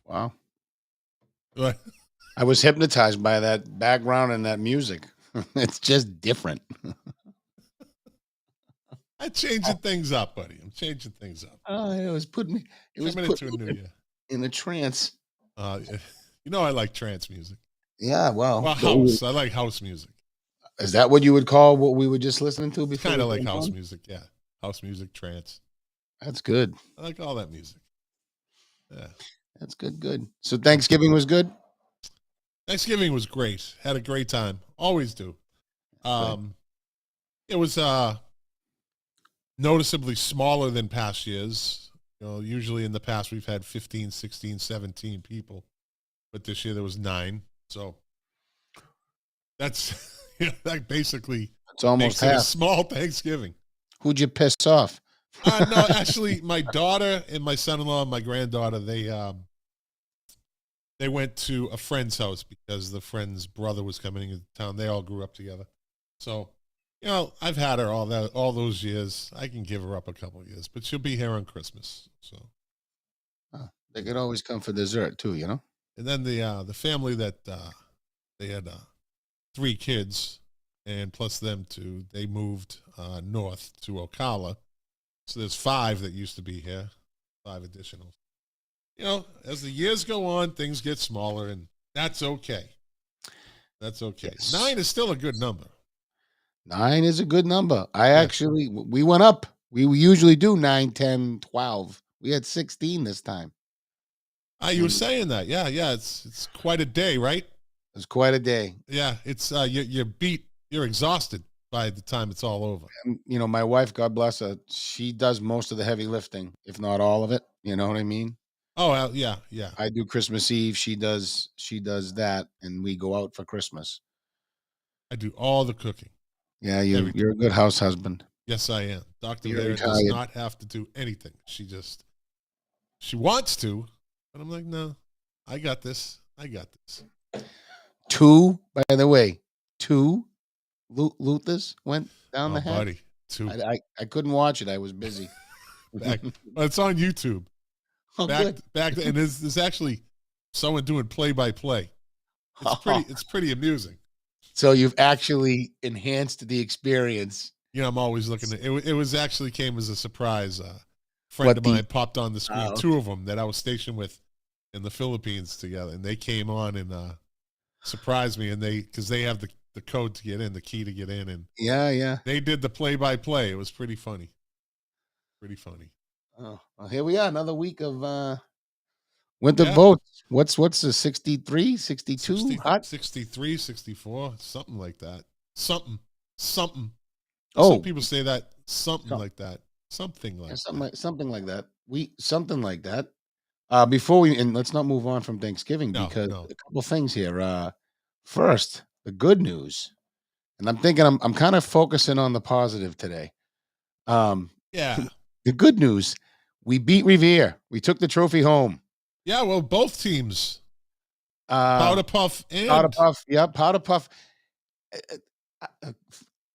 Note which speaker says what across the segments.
Speaker 1: Wow.
Speaker 2: What?
Speaker 1: I was hypnotized by that background and that music. It's just different.
Speaker 2: I'm changing things up, buddy. I'm changing things up.
Speaker 1: It was putting me
Speaker 2: Coming into a new year.
Speaker 1: in a trance.
Speaker 2: You know I like trance music.
Speaker 1: Yeah, well,
Speaker 2: Well, house. I like house music.
Speaker 1: is that what you would call what we were just listening to
Speaker 2: It's
Speaker 1: before?
Speaker 2: kind
Speaker 1: we
Speaker 2: of like
Speaker 1: came
Speaker 2: house
Speaker 1: on?
Speaker 2: music, yeah. House music, trance.
Speaker 1: That's good.
Speaker 2: I like all that music. Yeah.
Speaker 1: That's good. Good. So Thanksgiving was good.
Speaker 2: Thanksgiving was great. Had a great time. Always do.
Speaker 1: Good.
Speaker 2: It was noticeably smaller than past years. You know, usually in the past we've had 15, 16, 17 people. But this year there was 9. So that's that basically
Speaker 1: It's almost
Speaker 2: makes it a
Speaker 1: half.
Speaker 2: small Thanksgiving.
Speaker 1: Who'd you piss off?
Speaker 2: No, actually, my daughter and my son-in-law and my granddaughter, they went to a friend's house because the friend's brother was coming into town. They all grew up together. So, you know, I've had her all those years. I can give her up a couple of years, but she'll be here on Christmas. So
Speaker 1: They could always come for dessert too, you know.
Speaker 2: and then the family that they had 3 kids, and plus them 2, they moved north to Ocala. So there's 5 that used to be here, 5 additional. You know, as the years go on, things get smaller, and that's okay. That's okay.
Speaker 1: Yes.
Speaker 2: 9 is still a good number.
Speaker 1: 9 is a good number. We went up. We usually do 9, 10, 12. We had 16 this time.
Speaker 2: You were saying that. Yeah. It's quite a day, right?
Speaker 1: It was quite a day.
Speaker 2: Yeah, it's you're beat. You're exhausted by the time it's all over.
Speaker 1: And, you know, my wife, God bless her, she does most of the heavy lifting, if not all of it. You know what I mean?
Speaker 2: Oh, yeah.
Speaker 1: I do Christmas Eve. She does that, and we go out for Christmas.
Speaker 2: I do all the cooking.
Speaker 1: Yeah, you're a good house husband.
Speaker 2: Yes, I am. Dr.
Speaker 1: You're
Speaker 2: Laird does
Speaker 1: retired.
Speaker 2: not have to do anything. She wants to, but I'm like, no, I got this.
Speaker 1: 2, by the way, 2 Luthers went down the hatch.
Speaker 2: Buddy, 2.
Speaker 1: I couldn't watch it. I was busy.
Speaker 2: Well, it's on YouTube.
Speaker 1: Oh,
Speaker 2: back
Speaker 1: good.
Speaker 2: and there's actually someone doing play-by-play. It's pretty amusing.
Speaker 1: So you've actually enhanced the experience.
Speaker 2: You know, I'm always looking at it. It was actually came as a surprise. Friend of mine popped on the screen.
Speaker 1: Oh.
Speaker 2: 2 of them that I was stationed with in the Philippines together, and they came on and surprised me. And because they have the code to get in, the key to get in, and
Speaker 1: yeah,
Speaker 2: they did the play-by-play. It was pretty funny.
Speaker 1: Oh, well, here we are, another week of winter votes. What's the 63, 62?
Speaker 2: 60,
Speaker 1: hot?
Speaker 2: 63, 64, something like that. Something.
Speaker 1: Oh,
Speaker 2: some people say that something like that. Something like
Speaker 1: that. Something like that. Before let's not move on from Thanksgiving because a couple things here. First, the good news, and I'm thinking I'm kind of focusing on the positive today.
Speaker 2: Yeah.
Speaker 1: The good news, we beat Revere. We took the trophy home.
Speaker 2: Yeah, well, both teams. Powder Puff and
Speaker 1: Powder Puff. Yeah, Powder Puff.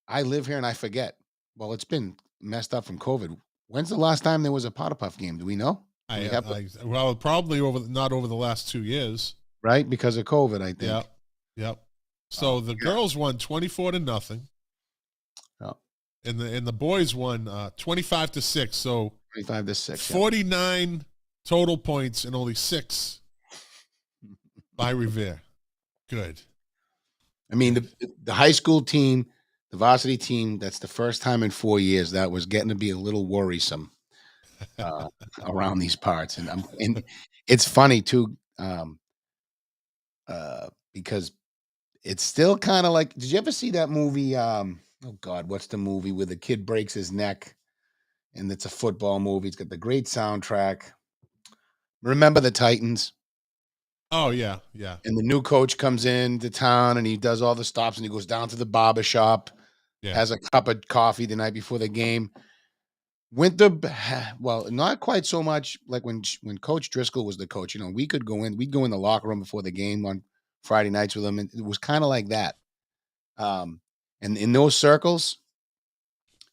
Speaker 1: I live here and I forget. Well, it's been messed up from COVID. When's the last time there was a Powder Puff game? Do we know?
Speaker 2: Well, probably not over the last 2 years.
Speaker 1: Right? Because of COVID, I think.
Speaker 2: Yep. So the girls won 24-0.
Speaker 1: Oh.
Speaker 2: And the boys won 25-6. So
Speaker 1: 25-6.
Speaker 2: 49 total points and only 6 by Revere. Good.
Speaker 1: I mean, the high school team, the varsity team, that's the first time in 4 years that was getting to be a little worrisome around these parts. And it's funny too, because it's still kind of like, did you ever see that movie? Oh God, what's the movie where the kid breaks his neck and it's a football movie? It's got the great soundtrack. Remember the Titans?
Speaker 2: Oh, yeah.
Speaker 1: And the new coach comes into town and he does all the stops and he goes down to the barber shop, has a cup of coffee the night before the game. Winthrop, well, not quite so much like when Coach Driscoll was the coach. You know, we'd go in the locker room before the game on Friday nights with him, and it was kind of like that. And in those circles,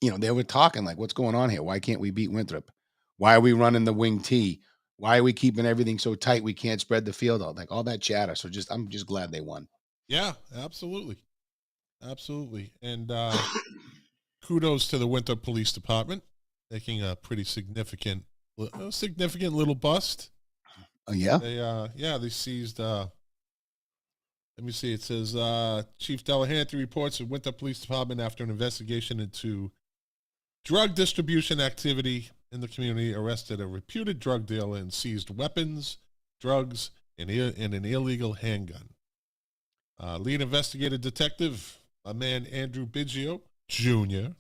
Speaker 1: you know, they were talking like, what's going on here? Why can't we beat Winthrop? Why are we running the wing T? Why are we keeping everything so tight we can't spread the field out? Like all that chatter. So I'm just glad they won.
Speaker 2: Yeah, absolutely. Absolutely. And kudos to the Winthrop Police Department, making a pretty significant little bust.
Speaker 1: Oh yeah.
Speaker 2: They seized. Let me see. It says Chief Delahanty reports the Winthrop Police Department after an investigation into drug distribution activity in the community arrested a reputed drug dealer and seized weapons, drugs, and an illegal handgun. Lead investigative detective, a man Andrew Biggio Jr.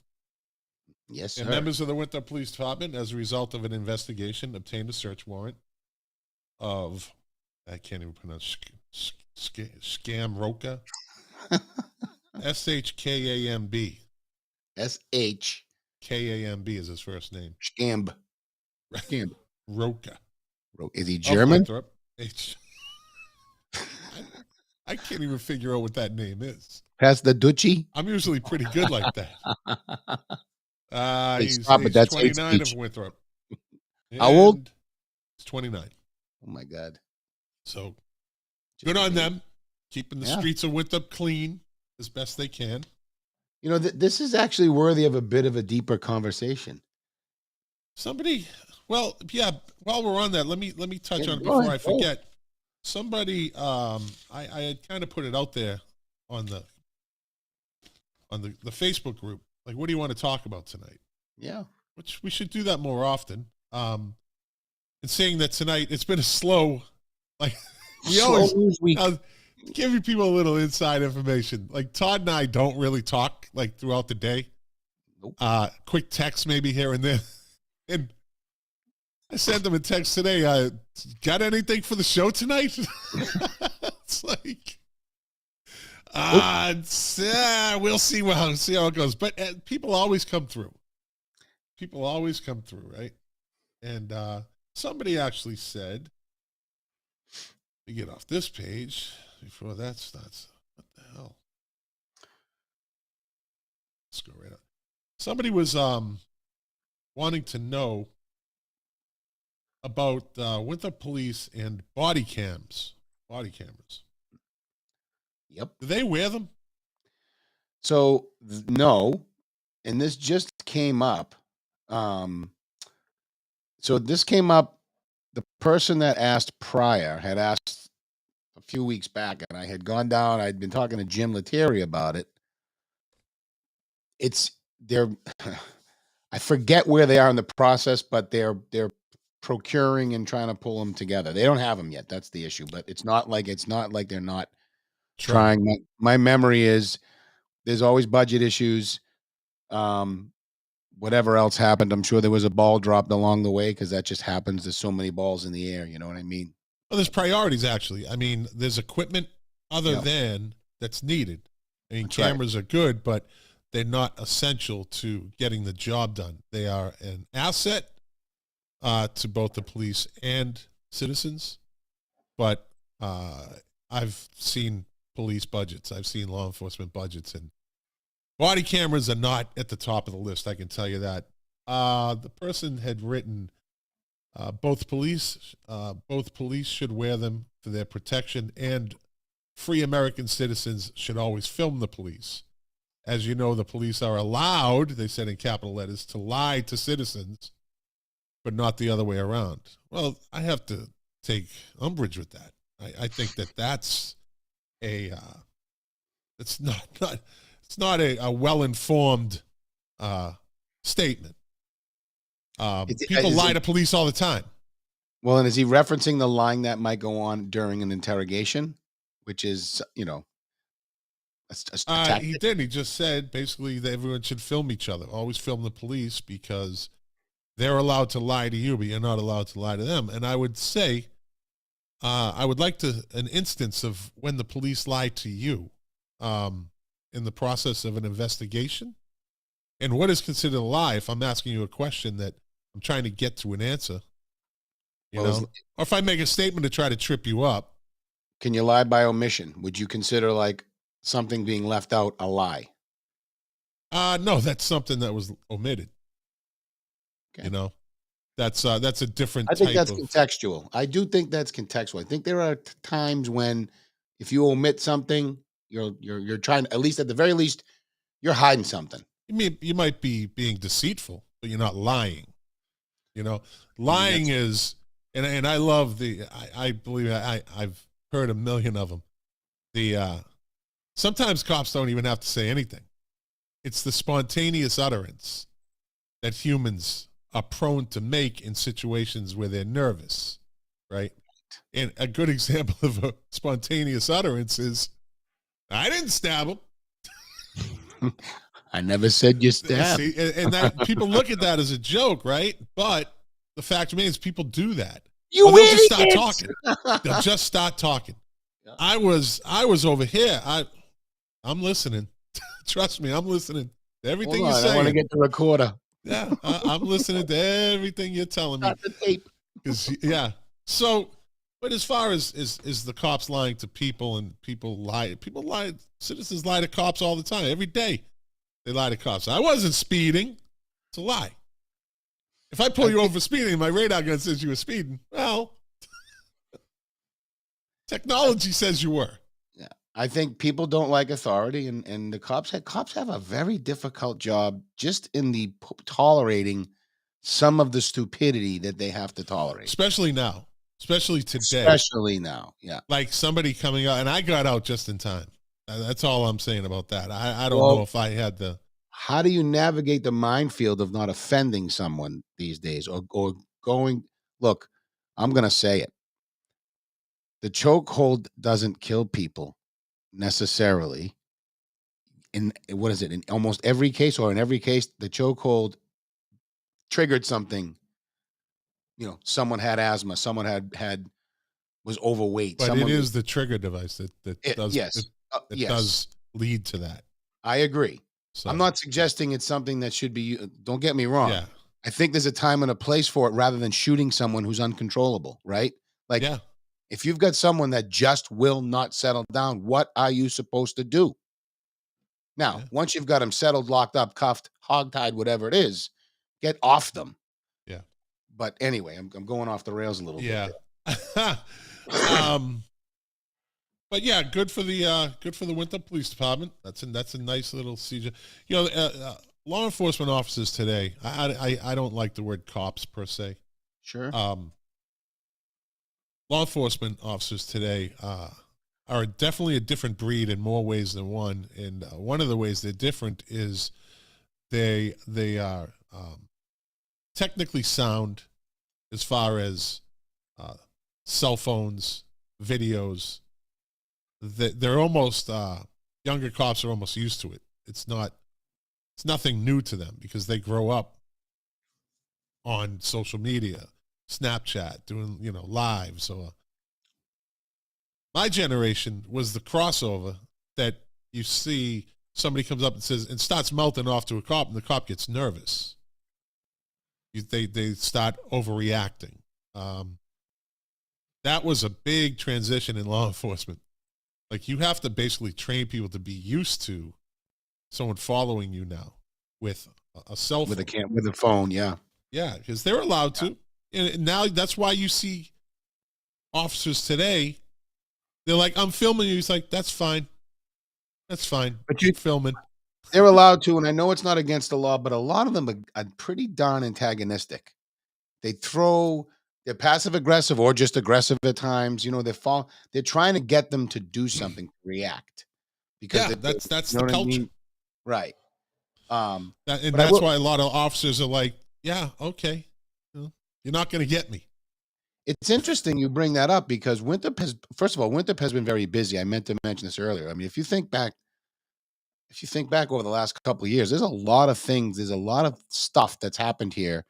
Speaker 1: Yes, sir.
Speaker 2: And members of the Winthrop Police Department, as a result of an investigation, obtained a search warrant of, I can't even pronounce, Scamroka. SHKAMB.
Speaker 1: SHKAMB
Speaker 2: is his first name.
Speaker 1: Scamb.
Speaker 2: Roka.
Speaker 1: Is he German?
Speaker 2: I can't even figure out what that name is.
Speaker 1: Past the Duchy?
Speaker 2: I'm usually pretty good like that. He's 29 of Winthrop.
Speaker 1: How old?
Speaker 2: He's 29.
Speaker 1: Oh, my God.
Speaker 2: So good on them. Keeping the streets of Winthrop clean as best they can.
Speaker 1: You know, this is actually worthy of a bit of a deeper conversation.
Speaker 2: While we're on that, let me touch on it before I forget. Somebody, I had kind of put it out there on the Facebook group. Like, what do you want to talk about tonight?
Speaker 1: Yeah.
Speaker 2: Which we should do that more often. And saying that tonight, it's been a slow, like, I'll give you people a little inside information. Like, Todd and I don't really talk, like, throughout the day.
Speaker 1: Nope.
Speaker 2: Quick text maybe here and there. And I sent them a text today. Got anything for the show tonight? It's like, we'll see how it goes. But people always come through. Right? And somebody actually said, let me get off this page before that starts. What the hell? Let's go right up. Somebody was wanting to know about Winthrop Police and body cameras.
Speaker 1: Yep.
Speaker 2: Do they wear them?
Speaker 1: So no, and this just came up. So this came up. The person that asked prior had asked a few weeks back, and I had gone down. I'd been talking to Jim Lettieri about it. They're I forget where they are in the process, but they're procuring and trying to pull them together. They don't have them yet. That's the issue. But it's not like they're not trying. My memory is there's always budget issues. Whatever else happened, I'm sure there was a ball dropped along the way because that just happens. There's so many balls in the air. You know what I mean?
Speaker 2: Well, there's priorities, actually. I mean, there's equipment other than that's needed. I mean, cameras are good, but they're not essential to getting the job done. They are an asset to both the police and citizens. But I've seen police budgets. I've seen law enforcement budgets, and body cameras are not at the top of the list. I can tell you that. The person had written, both police should wear them for their protection, and free American citizens should always film the police. As you know, the police are allowed, they said in capital letters, to lie to citizens, but not the other way around. Well, I have to take umbrage with that. I think that's it's not a well-informed statement. People lie to police all the time.
Speaker 1: Well, and is he referencing the line that might go on during an interrogation, which is, a tactic?
Speaker 2: He did. He just said basically that everyone should film each other. Always film the police because they're allowed to lie to you, but you're not allowed to lie to them. And I would say, I would like an instance of when the police lie to you in the process of an investigation. And what is considered a lie? If I'm asking you a question that I'm trying to get to an answer, or if I make a statement to try to trip you up.
Speaker 1: Can you lie by omission? Would you consider like something being left out a lie?
Speaker 2: No, that's something that was omitted. Okay. that's a different
Speaker 1: I think
Speaker 2: type
Speaker 1: that's
Speaker 2: of.
Speaker 1: contextual. I do think that's contextual. I think there are times when if you omit something, you're trying, at least at the very least, you're hiding something.
Speaker 2: You might be being deceitful, but you're not lying.
Speaker 1: I mean,
Speaker 2: Lying is, and I love I believe I've heard a million of them. Sometimes cops don't even have to say anything. It's the spontaneous utterance that humans are prone to make in situations where they're nervous, right? And a good example of a spontaneous utterance is, I didn't stab him.
Speaker 1: I never said you stabbed.
Speaker 2: See, and that people look at that as a joke, right? But the fact remains, people do that.
Speaker 1: You
Speaker 2: they'll just
Speaker 1: idiots!
Speaker 2: start talking. They'll just start talking.
Speaker 1: Yeah.
Speaker 2: I was over here. I'm listening. Trust me, I'm listening to everything you're saying.
Speaker 1: I want to get the recorder.
Speaker 2: Yeah, I'm listening to everything you're telling me.
Speaker 1: Got the tape.
Speaker 2: Yeah. So, but as far as is the cops lying to people, and people lie, citizens lie to cops all the time, every day. They lie to cops. I wasn't speeding. It's a lie. If I pull you over for speeding, my radar gun says you were speeding. Well, technology says you were.
Speaker 1: Yeah, I think people don't like authority, and the cops have a very difficult job just in the tolerating some of the stupidity that they have to tolerate,
Speaker 2: especially now, especially today,
Speaker 1: especially now. Yeah,
Speaker 2: like somebody coming out, and I got out just in time. That's all I'm saying about that. I don't know if I had the.
Speaker 1: How do you navigate the minefield of not offending someone these days, or going? Look, I'm going to say it. The chokehold doesn't kill people necessarily. In what is it? In almost every case, or in every case, the chokehold triggered something. Someone had asthma. Someone was overweight.
Speaker 2: But it is the trigger device that does.
Speaker 1: Yes,
Speaker 2: it does lead to that.
Speaker 1: I agree.
Speaker 2: So,
Speaker 1: I'm not suggesting it's something that should be. Don't get me wrong.
Speaker 2: Yeah.
Speaker 1: I think there's a time and a place for it, rather than shooting someone who's uncontrollable. Right? Like,
Speaker 2: yeah.
Speaker 1: If you've got someone that just will not settle down, what are you supposed to do? Now, once you've got them settled, locked up, cuffed, hogtied, whatever it is, get off them.
Speaker 2: Yeah.
Speaker 1: But anyway, I'm going off the rails a little bit.
Speaker 2: Yeah. But yeah, good for the Winthrop Police Department. That's a nice little siege. Law enforcement officers today. I don't like the word cops per se.
Speaker 1: Sure.
Speaker 2: Law enforcement officers today are definitely a different breed in more ways than one. And one of the ways they're different is they are technically sound as far as cell phones, videos. They're almost younger cops are almost used to it. It's nothing new to them because they grow up on social media, Snapchat, doing lives. Or my generation was the crossover that you see somebody comes up and says and starts melting off to a cop, and the cop gets nervous. They start overreacting. That was a big transition in law enforcement. Like, you have to basically train people to be used to someone following you now with a cell phone.
Speaker 1: With a phone, yeah.
Speaker 2: Yeah, because they're allowed to. And now that's why you see officers today, they're like, I'm filming you. He's like, that's fine. That's fine.
Speaker 1: But you're
Speaker 2: filming.
Speaker 1: They're allowed to, and I know it's not against the law, but a lot of them are pretty darn antagonistic. They're passive aggressive or just aggressive at times. They're trying to get them to do something, to react. Because
Speaker 2: that's the culture. I mean?
Speaker 1: Right.
Speaker 2: That's why a lot of officers are like, yeah, okay. You're not going to get me.
Speaker 1: It's interesting you bring that up because Winthrop has been very busy. I meant to mention this earlier. I mean, if you think back over the last couple of years, there's a lot of things, there's a lot of stuff that's happened here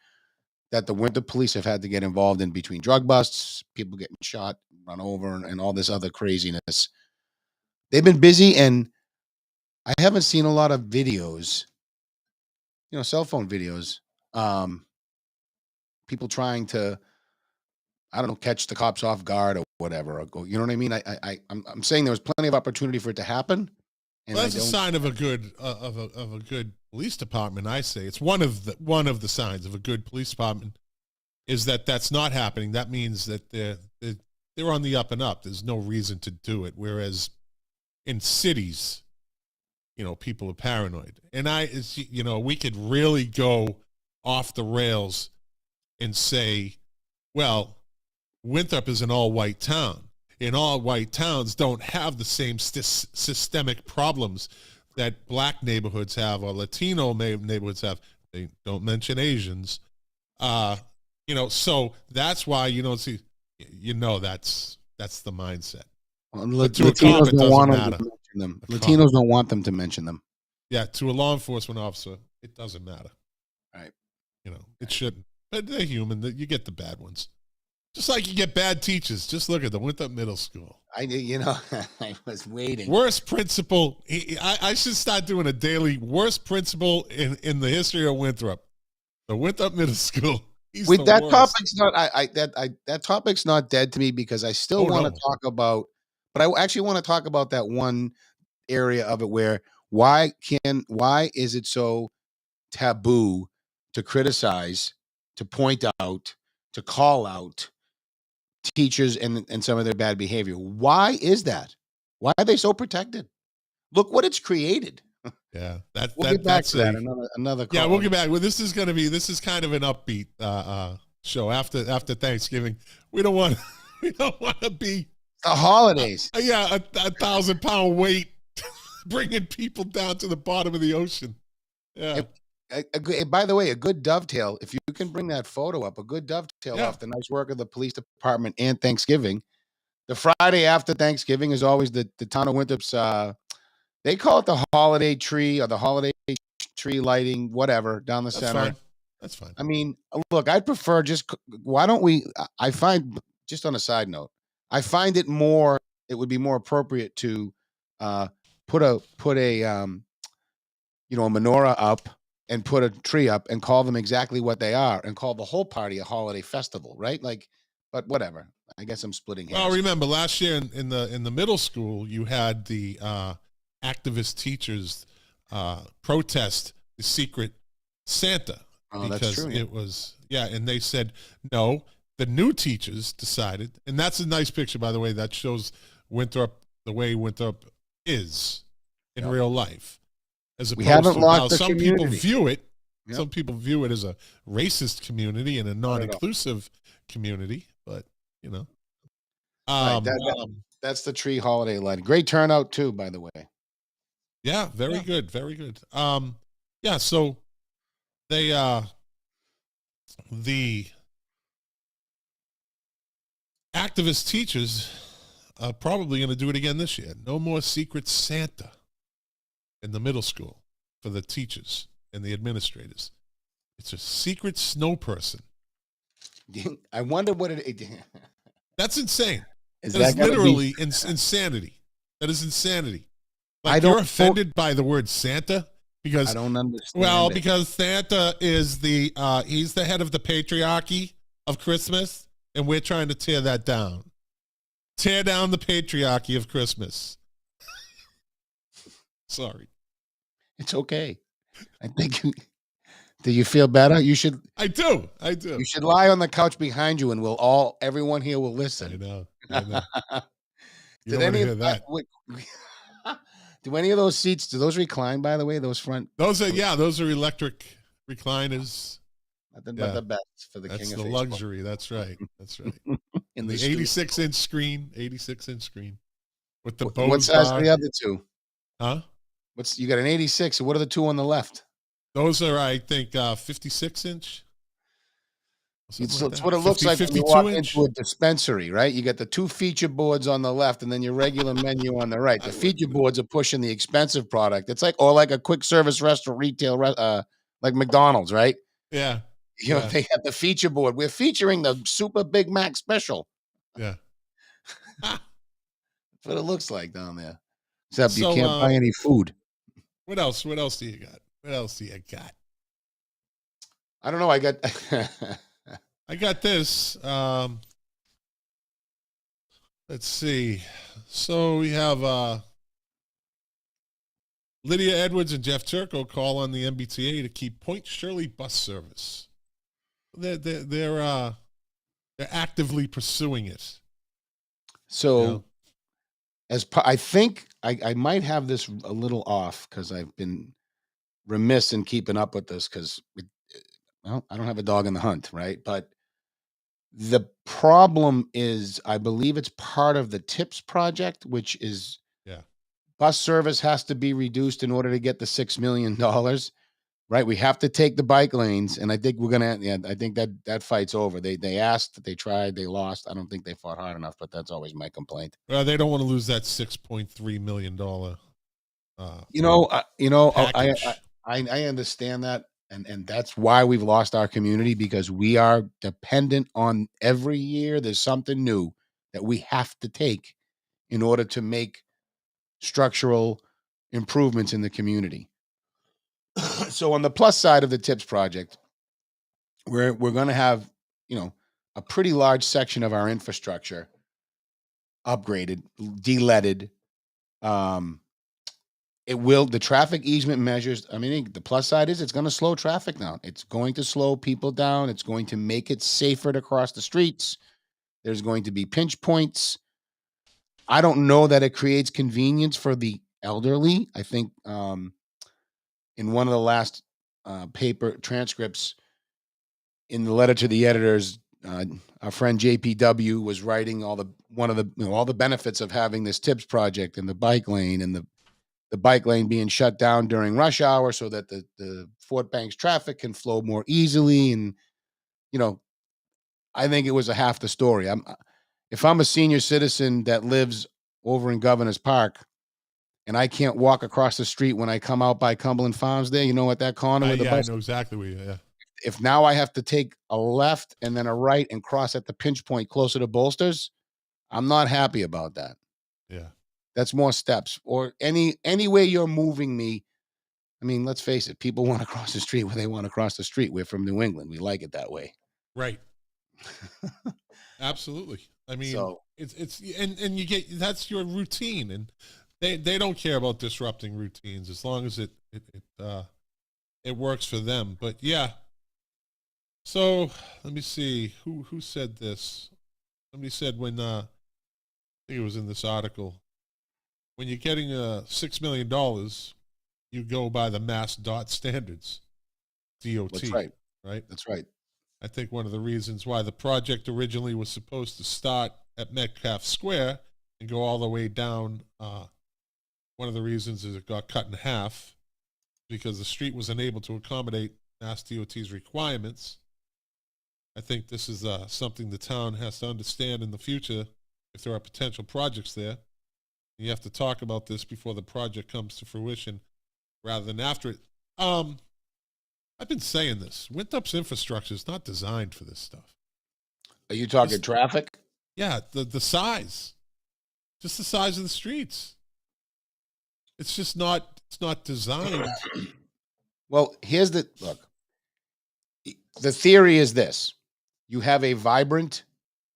Speaker 1: that the Winthrop police have had to get involved in, between drug busts, people getting shot, run over, and all this other craziness. They've been busy, and I haven't seen a lot of videos, cell phone videos, people trying to, I don't know, catch the cops off guard or whatever, or go, you know what I mean? I'm saying there was plenty of opportunity for it to happen. And
Speaker 2: that's a sign of a good of a good police department. I say it's one of the signs of a good police department. is that that's not happening. That means that they're on the up and up. There's no reason to do it. Whereas in cities, people are paranoid. And we could really go off the rails and say, well, Winthrop is an all-white town. And all-white towns don't have the same systemic problems that black neighborhoods have or Latino neighborhoods have. They don't mention Asians. So that's why you don't see, that's the mindset.
Speaker 1: Latinos don't want them to mention them. Latinos don't want them to mention them.
Speaker 2: Yeah, to a law enforcement officer, it doesn't matter.
Speaker 1: Right.
Speaker 2: It shouldn't. But they're human. You get the bad ones. Just like you get bad teachers. Just look at the Winthrop Middle School.
Speaker 1: I was waiting.
Speaker 2: Worst principal. I should start doing a daily worst principal in the history of Winthrop. The Winthrop Middle School.
Speaker 1: With that topic's not. That topic's not dead to me because I still want to talk about. But I actually want to talk about that one area of it where why is it so taboo to criticize, to point out, to call out teachers and some of their bad behavior? Why is that? Why are they so protected? Look what it's created.
Speaker 2: Yeah,
Speaker 1: we'll get back to that. Another call.
Speaker 2: Yeah, we'll get back. Well, this is kind of an upbeat show after Thanksgiving. We don't want to be
Speaker 1: the holidays.
Speaker 2: 1,000-pound weight bringing people down to the bottom of the ocean. Yeah.
Speaker 1: By the way, a good dovetail, if you can bring that photo up, a good dovetail off the nice work of the police department and Thanksgiving. The Friday after Thanksgiving is always the town of Winthrop's, they call it the holiday tree or the holiday tree lighting, whatever, down the center.
Speaker 2: That's fine.
Speaker 1: I mean, look, I'd prefer why don't we, I find, just on a side note, I find it would be more appropriate to put a menorah up and put a tree up and call them exactly what they are and call the whole party a holiday festival, right? But whatever. I guess I'm splitting hairs.
Speaker 2: Well, remember last year in the middle school, you had the activist teachers protest the secret Santa because
Speaker 1: that's true,
Speaker 2: it was and they said no. The new teachers decided, and that's a nice picture, by the way, that shows Winthrop the way Winthrop is in real life. As opposed to how some people view it. Yep. Some people view it as a racist community and a non-inclusive community, but
Speaker 1: that's the tree holiday lighting. Great turnout too, by the way.
Speaker 2: Yeah, very good, very good. So they the activist teachers are probably going to do it again this year. No more secret Santa in the middle school for the teachers and the administrators. It's a secret snow person.
Speaker 1: I wonder what it.
Speaker 2: That's insane. That is literally insanity. That is insanity. You're offended by the word Santa because
Speaker 1: I don't understand.
Speaker 2: Well, because Santa is he's the head of the patriarchy of Christmas, and we're trying to tear that down. Tear down the patriarchy of Christmas. Sorry.
Speaker 1: It's okay. I think. Do you feel better? You should.
Speaker 2: I do.
Speaker 1: You should lie on the couch behind you, and everyone here will listen.
Speaker 2: I know. You
Speaker 1: Did
Speaker 2: don't hear that?
Speaker 1: Do any of those seats? Do those recline? By the way, those front.
Speaker 2: Those are electric recliners.
Speaker 1: Nothing but the best for the king of
Speaker 2: That's the luxury. That's right. That's right.
Speaker 1: In
Speaker 2: the 86-inch screen. 86-inch screen with the Bose.
Speaker 1: What size are the other two?
Speaker 2: Huh?
Speaker 1: You got an 86. What are the two on the left?
Speaker 2: Those are, I think, 56-inch.
Speaker 1: It's what it looks like when you walk into a dispensary, right? You got the two feature boards on the left and then your regular menu on the right. The feature boards are pushing the expensive product. It's like a quick service restaurant retail, like McDonald's, right?
Speaker 2: Yeah.
Speaker 1: They have the feature board. We're featuring the Super Big Mac special.
Speaker 2: Yeah.
Speaker 1: That's what it looks like down there. Except you can't buy any food.
Speaker 2: What else? What else do you got?
Speaker 1: I don't know. I got
Speaker 2: I got this. Let's see. So we have Lydia Edwards and Jeff Turco call on the MBTA to keep Point Shirley bus service. They're They're actively pursuing it.
Speaker 1: So I think I might have this a little off because I've been remiss in keeping up with this because, well, I don't have a dog in the hunt, right? But the problem is, I believe it's part of the TIPS project, which is
Speaker 2: Yeah.
Speaker 1: bus service has to be reduced in order to get the $6 million, right? We have to take the bike lanes, and I think we're gonna. Yeah, I think that fight's over. They asked, they tried, they lost. I don't think they fought hard enough, but that's always my complaint.
Speaker 2: Well, they don't want to lose that $6.3 million
Speaker 1: I
Speaker 2: package.
Speaker 1: I understand that, and that's why we've lost our community, because we are dependent on every year there's something new that we have to take in order to make structural improvements in the community. So on the plus side of the TIPS project, we're going to have, a pretty large section of our infrastructure upgraded, de-leaded. Um, the traffic easement measures. I mean, the plus side is it's going to slow traffic down. It's going to slow people down. It's going to make it safer to cross the streets. There's going to be pinch points. I don't know that it creates convenience for the elderly. I think in one of the last paper transcripts, in the letter to the editors, our friend JPW was writing all the benefits of having this TIPS project and the bike lane, and the bike lane being shut down during rush hour so that the Fort Banks traffic can flow more easily. And I think it was a half the story. If I'm a senior citizen that lives over in Governor's Park and I can't walk across the street when I come out by Cumberland Farms there, at that corner where the
Speaker 2: I
Speaker 1: bus.
Speaker 2: know exactly where you. Yeah.
Speaker 1: If now I have to take a left and then a right and cross at the pinch point closer to Bolsters, I'm not happy about that.
Speaker 2: Yeah.
Speaker 1: That's more steps, or any way you're moving me. I mean, let's face it, people want to cross the street where they want to cross the street. We're from New England. We like it that way.
Speaker 2: Right. Absolutely. I mean,
Speaker 1: So
Speaker 2: it's and you get, that's your routine, and they don't care about disrupting routines as long as it works for them. But yeah. So let me see who said this. Somebody said when I think it was in this article, when you're getting $6 million, you go by the Mass Dot standards, DOT.
Speaker 1: that's right.
Speaker 2: Right.
Speaker 1: That's right.
Speaker 2: I think one of the reasons why the project originally was supposed to start at Metcalf Square and go all the way down, one of the reasons is it got cut in half because the street was unable to accommodate Mass DOT's requirements. I think this is something the town has to understand in the future if there are potential projects there. You have to talk about this before the project comes to fruition rather than after it. I've been saying this. Winthrop's infrastructure is not designed for this stuff.
Speaker 1: Are you talking traffic?
Speaker 2: Yeah, the size. Just the size of the streets. It's just not, it's not designed.
Speaker 1: Well, here's the look. The theory is this. You have a vibrant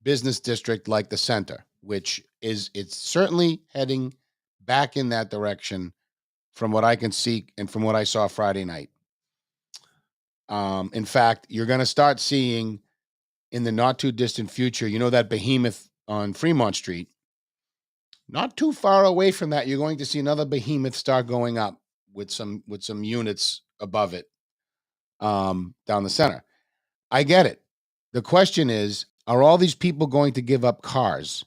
Speaker 1: business district like the center, which it's certainly heading back in that direction from what I can see and from what I saw Friday night. In fact, you're going to start seeing in the not too distant future, that behemoth on Fremont Street, not too far away from that, you're going to see another behemoth start going up with some units above it, down the center. I get it. The question is, are all these people going to give up cars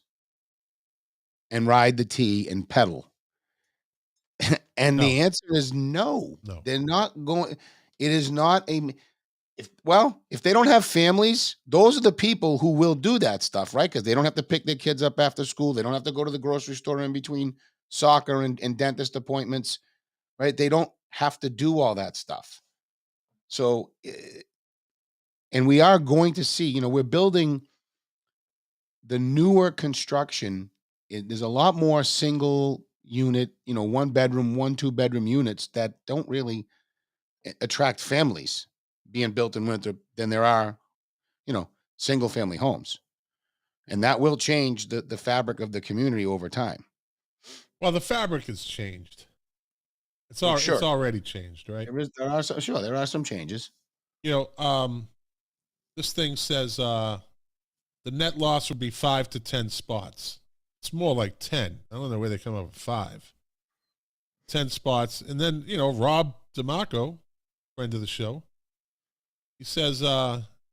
Speaker 1: and ride the T and pedal? And
Speaker 2: No.
Speaker 1: the answer is no.
Speaker 2: No.
Speaker 1: They're not going. It is not if they don't have families, those are the people who will do that stuff, right? Because they don't have to pick their kids up after school. They don't have to go to the grocery store in between soccer and dentist appointments, right? They don't have to do all that stuff. So, and we are going to see, we're building the newer construction. There's a lot more single unit, 1 bedroom, 2 bedroom units that don't really attract families being built in Winthrop than there are, single family homes. And that will change the fabric of the community over time.
Speaker 2: Well, the fabric has changed. It's already changed, right?
Speaker 1: There are some changes.
Speaker 2: This thing says the net loss would be 5 to 10 spots. It's more like 10. I don't know where they come up with 5. 10 spots. And then, Rob DeMarco, friend of the show, he says,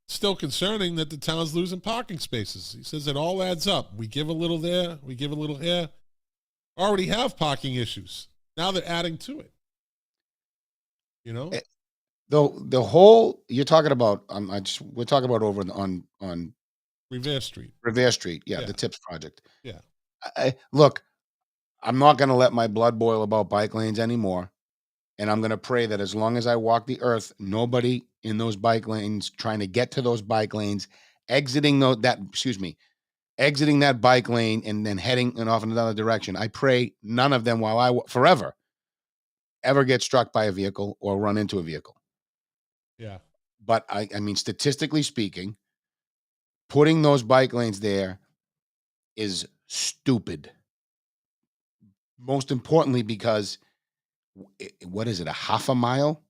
Speaker 2: still concerning that the town's losing parking spaces. He says it all adds up. We give a little there, we give a little here. Already have parking issues. Now they're adding to it.
Speaker 1: The whole you're talking about, we're talking about over on
Speaker 2: Revere Street.
Speaker 1: Revere Street, yeah, the Tips project.
Speaker 2: Yeah.
Speaker 1: Look, I'm not going to let my blood boil about bike lanes anymore. And I'm going to pray that as long as I walk the earth, nobody in those bike lanes trying to get to those bike lanes, exiting that bike lane and then heading off in another direction. I pray none of them forever ever get struck by a vehicle or run into a vehicle.
Speaker 2: Yeah.
Speaker 1: But I mean, statistically speaking, putting those bike lanes there is stupid. Most importantly, because what is it, a half a mile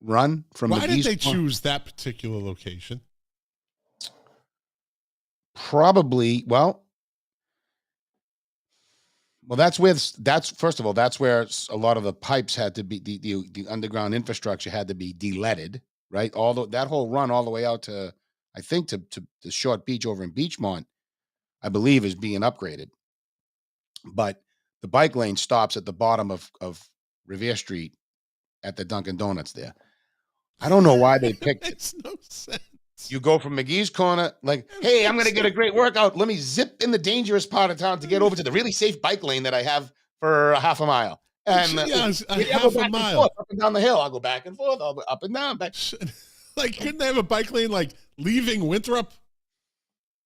Speaker 1: run from
Speaker 2: Why did they
Speaker 1: Pond?
Speaker 2: choose that particular location?
Speaker 1: Probably, well, that's where a lot of the pipes had to be, the underground infrastructure had to be de-leaded, right? That whole run all the way out to, I think, to the short beach over in Beachmont, I believe, is being upgraded. But the bike lane stops at the bottom of Revere Street at the Dunkin' Donuts there. I don't know why they picked it.
Speaker 2: Makes no sense.
Speaker 1: You go from McGee's Corner, like, hey, I'm going to get a great workout. Let me zip in the dangerous part of town to get over to the really safe bike lane that I have for a half a mile. And
Speaker 2: half a mile.
Speaker 1: Up and down the hill. I'll go back and forth. I'll go up and down.
Speaker 2: Like, couldn't they have a bike lane, like, leaving Winthrop?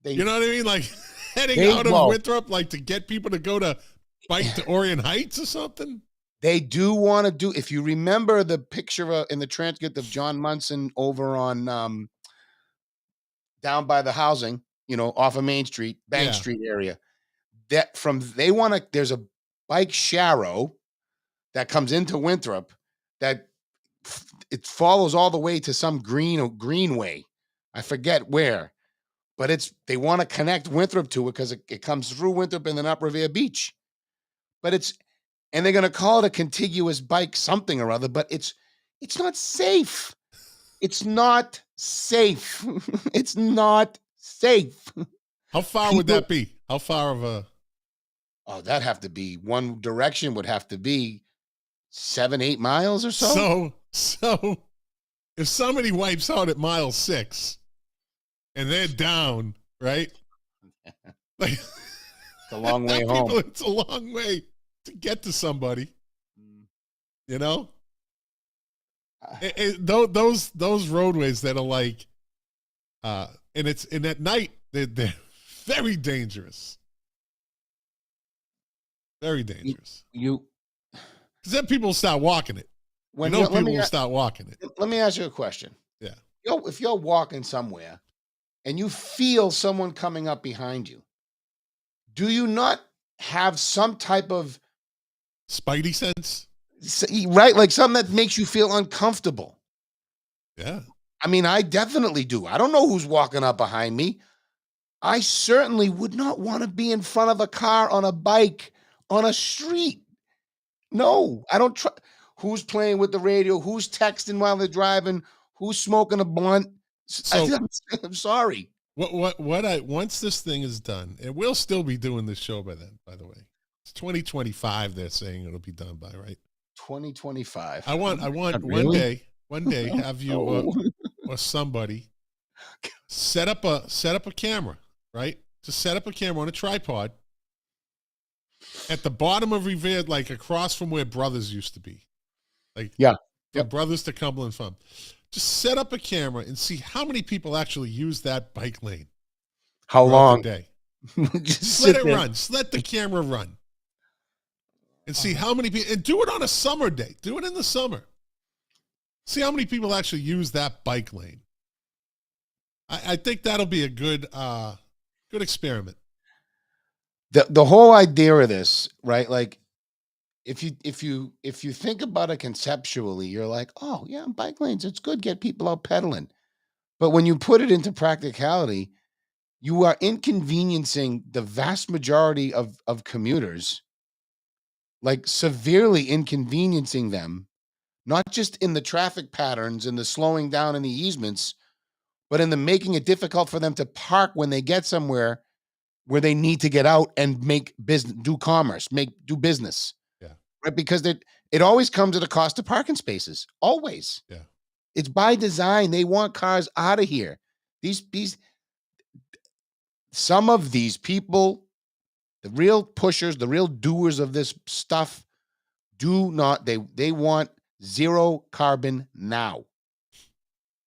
Speaker 2: You know what I mean? Like, heading out of Winthrop, like, to get people to go to bike to Orion Heights or something?
Speaker 1: They do want to do, if you remember the picture in the transcript of John Munson over on down by the housing, off of Main Street, Bank Street area. There's a bike sharrow that comes into Winthrop that it follows all the way to some greenway. I forget where, but they want to connect Winthrop to it because it comes through Winthrop and then up Revere Beach. And they're going to call it a contiguous bike something or other, but it's not safe. It's not safe. It's not safe.
Speaker 2: How far would that be? How far of a?
Speaker 1: Oh, that'd have to be, one direction would have to be 7-8 miles or so.
Speaker 2: So if somebody wipes out at mile 6 and they're down, right? Like,
Speaker 1: it's a long way home.
Speaker 2: It's a long way to get to somebody. Those roadways that are like, and at night they're very dangerous. Very dangerous. Because then people will start walking it. People will start walking it.
Speaker 1: Let me ask you a question.
Speaker 2: Yeah.
Speaker 1: If you're walking somewhere and you feel someone coming up behind you, do you not have some type of
Speaker 2: spidey sense?
Speaker 1: Right? Like something that makes you feel uncomfortable.
Speaker 2: Yeah.
Speaker 1: I mean, I definitely do. I don't know who's walking up behind me. I certainly would not want to be in front of a car on a bike on a street. No, I don't trust. Who's playing with the radio? Who's texting while they're driving? Who's smoking a blunt? So, I'm sorry.
Speaker 2: Once this thing is done, and we'll still be doing this show by then, by the way. It's 2025, they're saying it'll be done by, right?
Speaker 1: 2025.
Speaker 2: I want
Speaker 1: really?
Speaker 2: one day have you or somebody set up a camera, right? Just set up a camera on a tripod at the bottom of Revere, like across from where Brothers used to be. Like, from Brothers to Cumberland Farm. Just set up a camera and see how many people actually use that bike lane.
Speaker 1: How long?
Speaker 2: A day. Just let it run. Just let the camera run. And see how many people, and do it on a summer day. Do it in the summer. See how many people actually use that bike lane. I think that'll be a good experiment.
Speaker 1: The whole idea of this, right? Like, if you think about it conceptually, you're like, oh yeah, bike lanes, it's good, get people out pedaling. But when you put it into practicality, you are inconveniencing the vast majority of commuters, like severely inconveniencing them, not just in the traffic patterns and the slowing down and the easements, but in the making it difficult for them to park when they get somewhere where they need to get out and make business, do commerce, do business,
Speaker 2: Yeah.
Speaker 1: right? Because it always comes at a cost of parking spaces. Always.
Speaker 2: Yeah.
Speaker 1: It's by design. They want cars out of here. These some of these people, the real pushers, the real doers of this stuff, do not, they want zero carbon now.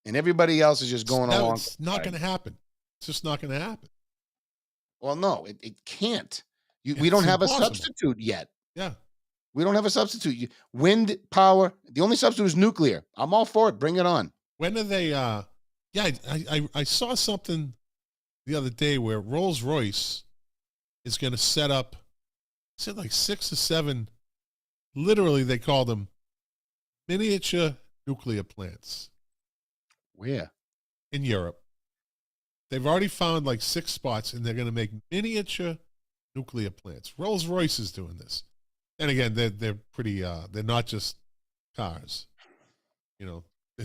Speaker 1: And everybody else is just going along.
Speaker 2: It's not going to happen. It's just not going to happen.
Speaker 1: Well, no, it can't. We don't have
Speaker 2: impossible.
Speaker 1: a substitute yet.
Speaker 2: Yeah.
Speaker 1: We don't have a substitute. Wind power, the only substitute is nuclear. I'm all for it. Bring it on.
Speaker 2: When are they? I saw something the other day where Rolls-Royce is going to set up, said like 6 or 7, literally they call them miniature nuclear plants.
Speaker 1: Where?
Speaker 2: In Europe. They've already found like 6 spots, and they're going to make miniature nuclear plants. Rolls-Royce is doing this. And again, they're pretty, they're not just cars, you know.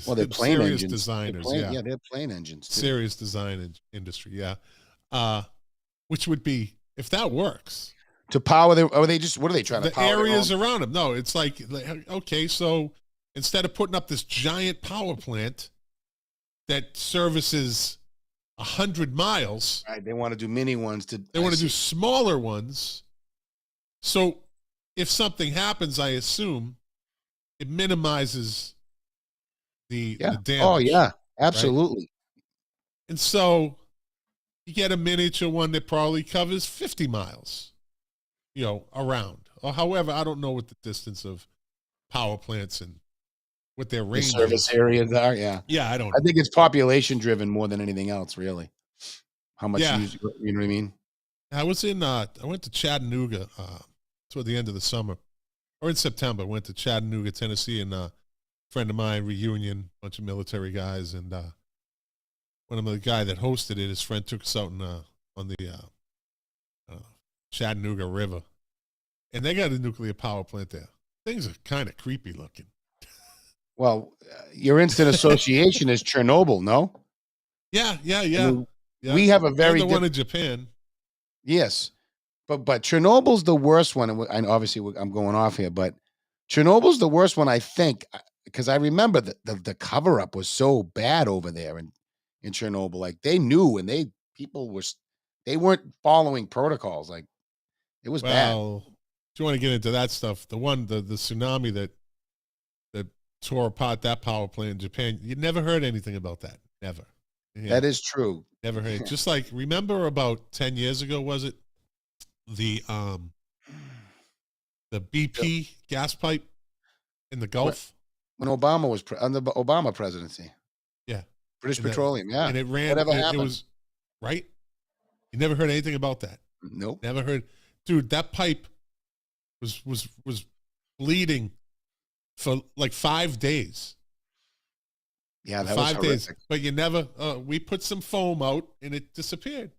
Speaker 1: Well, they're plane
Speaker 2: serious
Speaker 1: engines.
Speaker 2: Designers,
Speaker 1: yeah, they're plane engines too.
Speaker 2: Serious design industry, yeah. Which would be, if that works,
Speaker 1: to power the, or they just, what are they trying to
Speaker 2: the
Speaker 1: power
Speaker 2: areas around them? No, it's like, okay, so instead of putting up this giant power plant that services 100 miles,
Speaker 1: right, they want to do mini ones.
Speaker 2: They want to do smaller ones. So if something happens, I assume it minimizes the damage.
Speaker 1: Oh yeah, absolutely.
Speaker 2: Right? And so you get a miniature one that probably covers 50 miles, around. Or however, I don't know what the distance of power plants and what their range
Speaker 1: service areas are. Yeah.
Speaker 2: Yeah, I don't know.
Speaker 1: I think it's population driven more than anything else, really. How much use, you know what I mean?
Speaker 2: I went to Chattanooga toward the end of the summer, or in September. I went to Chattanooga, Tennessee, and a friend of mine, reunion, bunch of military guys, and one of the guy that hosted it, his friend took us out on the Chattanooga River, and they got a nuclear power plant there. Things are kind of creepy looking.
Speaker 1: Well, your instant association is Chernobyl, no?
Speaker 2: Yeah.
Speaker 1: We have a very
Speaker 2: one in Japan.
Speaker 1: Yes, but Chernobyl's the worst one, and obviously I'm going off here, but Chernobyl's the worst one, I think, because I remember the cover up was so bad over there in Chernobyl. Like they knew, and they weren't following protocols. Like it was bad.
Speaker 2: Well, if you want to get into that stuff, the tsunami that tore apart that power plant in Japan, you never heard anything about that. Never. Yeah.
Speaker 1: That is true.
Speaker 2: Never heard it. Just like, remember about 10 years ago, was it? The BP gas pipe in the Gulf?
Speaker 1: When Obama was under the Obama presidency.
Speaker 2: Yeah.
Speaker 1: British Petroleum, yeah.
Speaker 2: And it ran, it was, right? You never heard anything about that?
Speaker 1: Nope.
Speaker 2: Never heard. Dude, that pipe was bleeding for like 5 days.
Speaker 1: Yeah, that was 5 days.
Speaker 2: But you never, we put some foam out and it disappeared.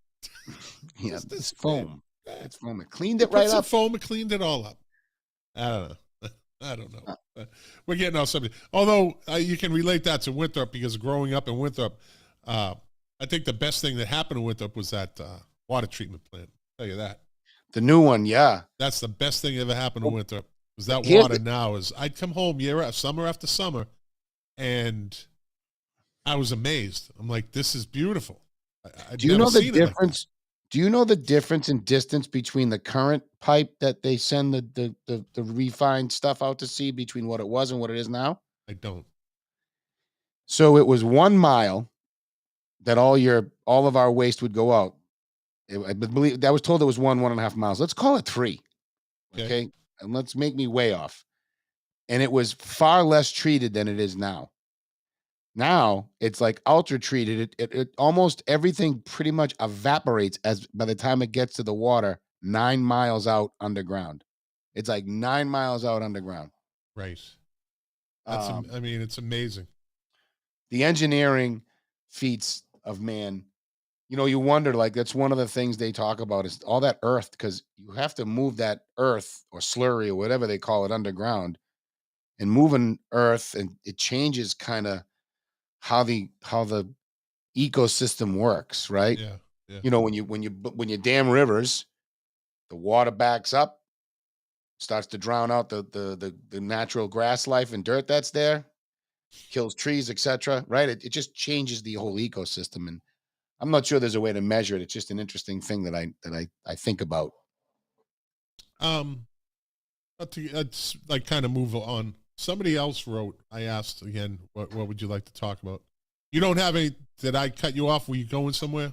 Speaker 1: Yeah, this foam. It's foam. It cleaned it right up.
Speaker 2: Foam, it cleaned it all up. I don't know. We're getting off something. Although you can relate that to Winthrop, because growing up in Winthrop, I think the best thing that happened in Winthrop was that water treatment plant. I'll tell you that.
Speaker 1: The new one, yeah.
Speaker 2: That's the best thing that ever happened in Winthrop. Was that water now is, I'd come home summer after summer, and I was amazed. I'm like, this is beautiful.
Speaker 1: Do you know the difference? Do you know the difference in distance between the current pipe that they send the refined stuff out to sea between what it was and what it is now?
Speaker 2: I don't.
Speaker 1: So it was 1 mile that all of our waste would go out. I believe I was told it was 1.5 miles. Let's call it 3. Okay. And let's make me way off. And it was far less treated than it is now. Now it's like ultra treated. It almost everything pretty much evaporates by the time it gets to the water 9 miles out underground. It's like 9 miles out underground.
Speaker 2: Right. That's I mean, it's amazing.
Speaker 1: The engineering feats of man You wonder, like, that's one of the things they talk about is all that earth, because you have to move that earth or slurry or whatever they call it underground, and moving earth, and it changes kind of how the ecosystem works, right?
Speaker 2: Yeah, yeah,
Speaker 1: When you dam rivers, the water backs up, starts to drown out the natural grass life and dirt that's there, kills trees, etc. Right? It just changes the whole ecosystem, and I'm not sure there's a way to measure it. It's just an interesting thing that I think about.
Speaker 2: um let's like kind of move on. Somebody else wrote, I asked again, what would you like to talk about? You don't have any, did I cut you off? Were you going somewhere?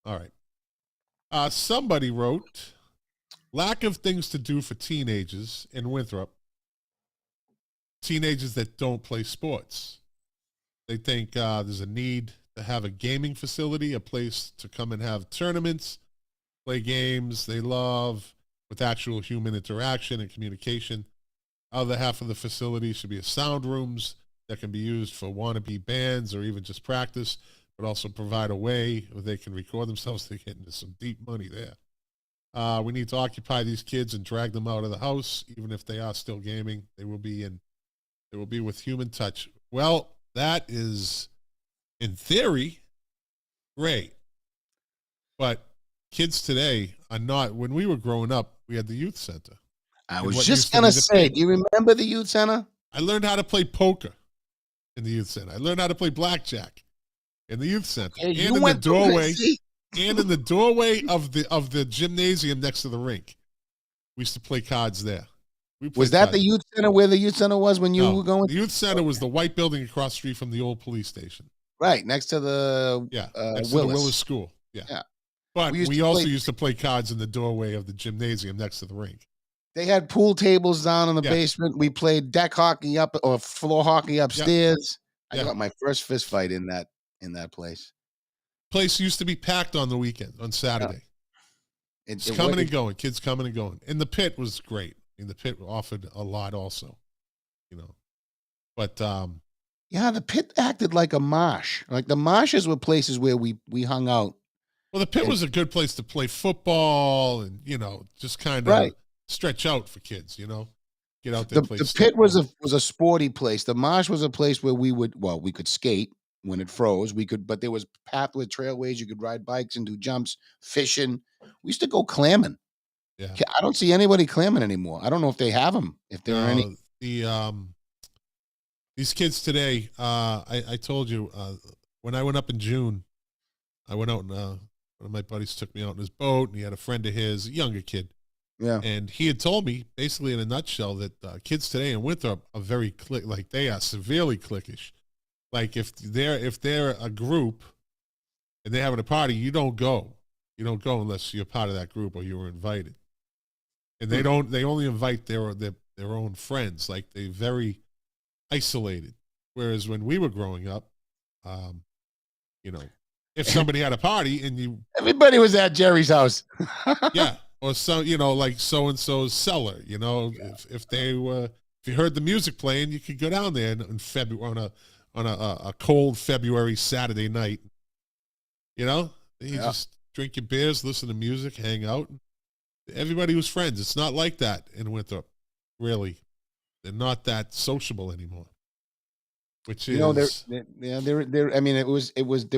Speaker 2: All right. Somebody wrote, lack of things to do for teenagers in Winthrop, teenagers that don't play sports. They think there's a need to have a gaming facility, a place to come and have tournaments, play games they love with actual human interaction and communication. Other half of the facility should be a sound rooms that can be used for wannabe bands or even just practice, but also provide a way where they can record themselves. They get into some deep money there. We need to occupy these kids and drag them out of the house, even if they are still gaming. They will be with human touch. Well, that is, in theory, great. But kids today are not. When we were growing up, we had the youth center.
Speaker 1: I
Speaker 2: And
Speaker 1: was
Speaker 2: what
Speaker 1: just
Speaker 2: used to
Speaker 1: gonna
Speaker 2: be the
Speaker 1: say,
Speaker 2: pit.
Speaker 1: do you remember the youth center?
Speaker 2: I learned how to play poker in the youth center. I learned how to play blackjack in the youth center,
Speaker 1: Yeah,
Speaker 2: and
Speaker 1: you
Speaker 2: in the
Speaker 1: went through it.
Speaker 2: doorway,
Speaker 1: See?
Speaker 2: and in the doorway of the gymnasium next to the rink. We used to play cards there. We
Speaker 1: Was
Speaker 2: played
Speaker 1: that
Speaker 2: cards.
Speaker 1: the youth center where the youth center was when you
Speaker 2: No,
Speaker 1: were going?
Speaker 2: the youth center was the white building across the street from the old police station.
Speaker 1: Right next to the
Speaker 2: Yeah, next to
Speaker 1: Willis.
Speaker 2: the Willis School. Yeah.
Speaker 1: Yeah.
Speaker 2: But
Speaker 1: We used
Speaker 2: we
Speaker 1: to
Speaker 2: also
Speaker 1: play-
Speaker 2: used to play cards in the doorway of the gymnasium next to the rink.
Speaker 1: They had pool tables down in the
Speaker 2: Yeah.
Speaker 1: basement. We played deck hockey up or floor hockey upstairs.
Speaker 2: Yeah.
Speaker 1: I got my first fist fight in that place.
Speaker 2: Place used to be packed on the weekend, on Saturday. It's coming and going. Kids coming and going. And the pit was great. I mean, the pit offered a lot also, But
Speaker 1: Yeah, the pit acted like a marsh. Like the marshes were places where we hung out.
Speaker 2: well, the pit was a good place to play football and, just kind of
Speaker 1: Right.
Speaker 2: stretch out for kids, get out there.
Speaker 1: The,
Speaker 2: Play
Speaker 1: the pit was
Speaker 2: football.
Speaker 1: was a sporty place. The marsh was a place where we could skate when it froze. But there was pathway trailways. You could ride bikes and do jumps, fishing. We used to go clamming.
Speaker 2: Yeah.
Speaker 1: I don't see anybody clamming anymore. I don't know if they have them. If there are any.
Speaker 2: These kids today, I told you, when I went up in June, I went out and one of my buddies took me out in his boat, and he had a friend of his, a younger kid.
Speaker 1: Yeah.
Speaker 2: And he had told me, basically in a nutshell, that kids today in Winthrop are very like they are severely cliquish. Like if they're a group and they're having a party, you don't go. You don't go unless you're part of that group or you were invited. And they only invite their own friends. Like they're very isolated. Whereas when we were growing up, if somebody had a party and
Speaker 1: Everybody was at Jerry's house.
Speaker 2: yeah, or so like so and so's cellar. If you heard the music playing, you could go down there in February on a cold February Saturday night. You just drink your beers, listen to music, hang out. Everybody was friends. It's not like that in Winthrop, really. They're not that sociable anymore. Which is,
Speaker 1: there. I mean, there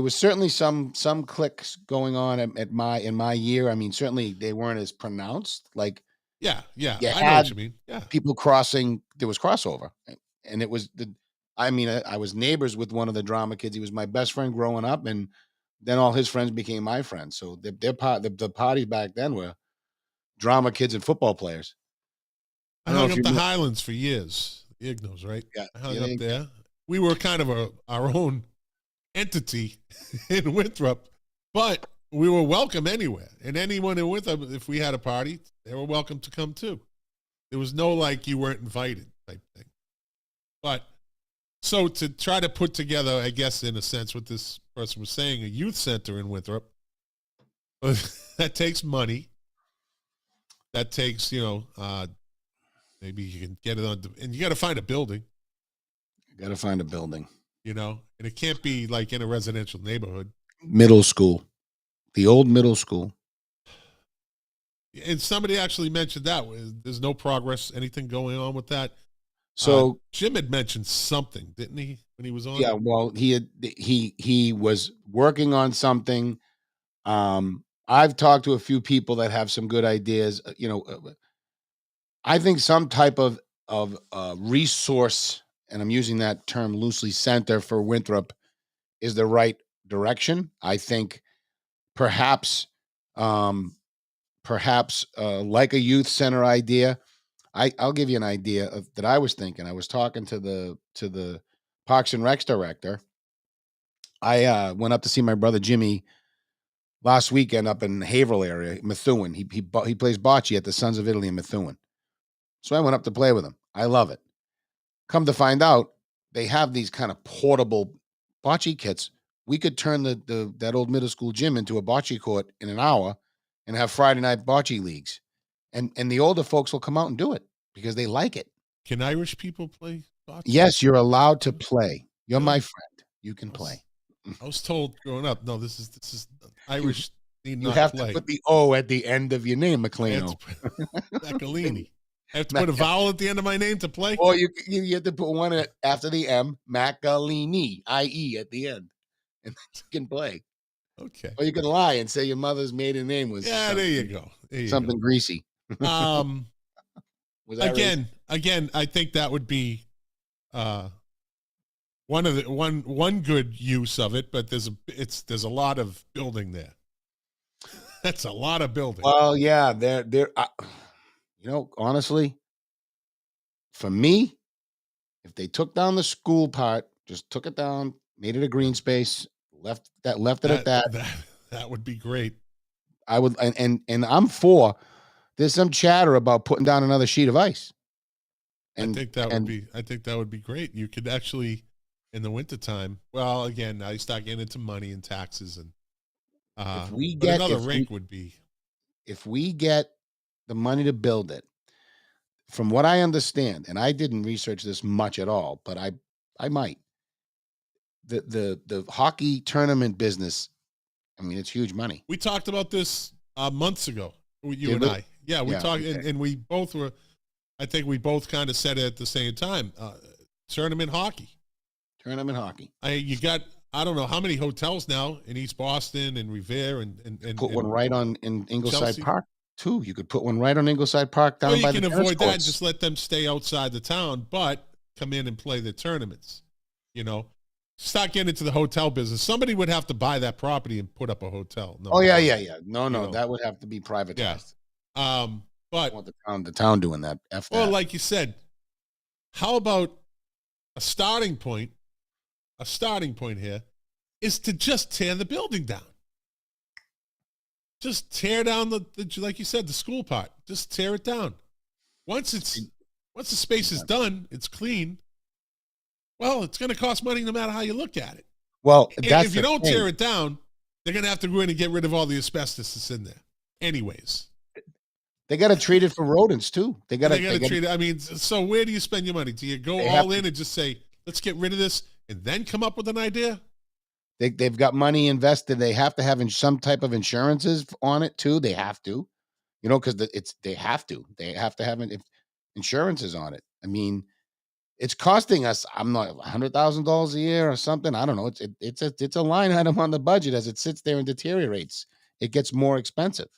Speaker 1: was certainly some cliques going on in my year. I mean, certainly they weren't as pronounced. Like,
Speaker 2: yeah,
Speaker 1: you
Speaker 2: I know what you mean. Yeah,
Speaker 1: people crossing. There was crossover, and it was I was neighbors with one of the drama kids. He was my best friend growing up, and then all his friends became my friends. So the parties back then were drama kids and football players.
Speaker 2: I hung up the Highlands for years. The Ignos, right?
Speaker 1: Yeah,
Speaker 2: I hung up there. We were kind of our own entity in Winthrop, but we were welcome anywhere. And anyone in Winthrop, if we had a party, they were welcome to come too. There was no like you weren't invited type thing. But so to try to put together, I guess, in a sense, what this person was saying, a youth center in Winthrop, that takes money. That takes, maybe you can get it on, and you got to find a building.
Speaker 1: Got to find a building.
Speaker 2: And it can't be like in a residential neighborhood.
Speaker 1: Middle school. The old middle school.
Speaker 2: And somebody actually mentioned that there's no progress, anything going on with that.
Speaker 1: So
Speaker 2: Jim had mentioned something, didn't he, when he was on?
Speaker 1: yeah, well, he was working on something. I've talked to a few people that have some good ideas. I think some type of resource, and I'm using that term loosely, center for Winthrop is the right direction. I think perhaps, um, like a youth center idea. I'll give you an idea that I was thinking. I was talking to the Parks and Recs director. I went up to see my brother Jimmy last weekend up in the Haverhill area, Methuen. He plays bocce at the Sons of Italy in Methuen. So I went up to play with him. I love it. Come to find out, they have these kind of portable bocce kits. We could turn that old middle school gym into a bocce court in an hour and have Friday night bocce leagues. And the older folks will come out and do it because they like it.
Speaker 2: Can Irish people play bocce?
Speaker 1: Yes, you're allowed to play. You're my friend. You can play.
Speaker 2: I was told growing up, no, this is Irish.
Speaker 1: You have to put the O at the end of your name, McLeano.
Speaker 2: Macalini. I have to put a vowel at the end of my name to play?
Speaker 1: Or you have to put one after the M, Macalini, I-E at the end. And you can play.
Speaker 2: Okay.
Speaker 1: Or you can lie and say your mother's maiden name was
Speaker 2: there you go.
Speaker 1: Something greasy.
Speaker 2: Again, I think that would be one good use of it, but there's a lot of building there. That's a lot of building.
Speaker 1: Well, yeah, honestly, for me, if they took down the school part, just took it down, made it a green space, left it at that.
Speaker 2: That would be great.
Speaker 1: I would, and I'm for. There's some chatter about putting down another sheet of ice.
Speaker 2: I think that would be great. You could actually, in the wintertime, well, again, now you start getting into money and taxes, and another rink would be.
Speaker 1: If we get the money to build it, from what I understand, and I didn't research this much at all, but I might. The hockey tournament business, I mean, it's huge money.
Speaker 2: We talked about this months ago, you and I. Yeah, we talked, okay. and we both were. I think we both kind of said it at the same time. Tournament hockey. You got, I don't know how many hotels now in East Boston and Revere and
Speaker 1: put one right on in Ingleside Chelsea. Park too. You could put one right on Ingleside Park down by the tennis courts. You can avoid that and
Speaker 2: just let them stay outside the town, but come in and play the tournaments. Start getting into the hotel business. Somebody would have to buy that property and put up a hotel.
Speaker 1: No, yeah. No, that would have to be privatized.
Speaker 2: Yeah. But
Speaker 1: I want the town doing that.
Speaker 2: Well, like you said, how about a starting point? A starting point here is to just tear the building down. Just tear down the like you said, the school part. Just tear it down. Once the space is done, it's clean. Well, it's going to cost money no matter how you look at it.
Speaker 1: Well,
Speaker 2: if you don't tear it down, they're going to have to go in and get rid of all the asbestos that's in there. Anyways.
Speaker 1: They got to treat it for rodents too. They got to
Speaker 2: treat it. I mean, so where do you spend your money? Do you go all in and just say, let's get rid of this and then come up with an idea?
Speaker 1: They've got money invested. They have to have some type of insurances on it too. They have to, because they have to have insurances on it. I mean, it's costing us, I'm not $100,000 a year or something. I don't know. It's a line item on the budget as it sits there and deteriorates. It gets more expensive.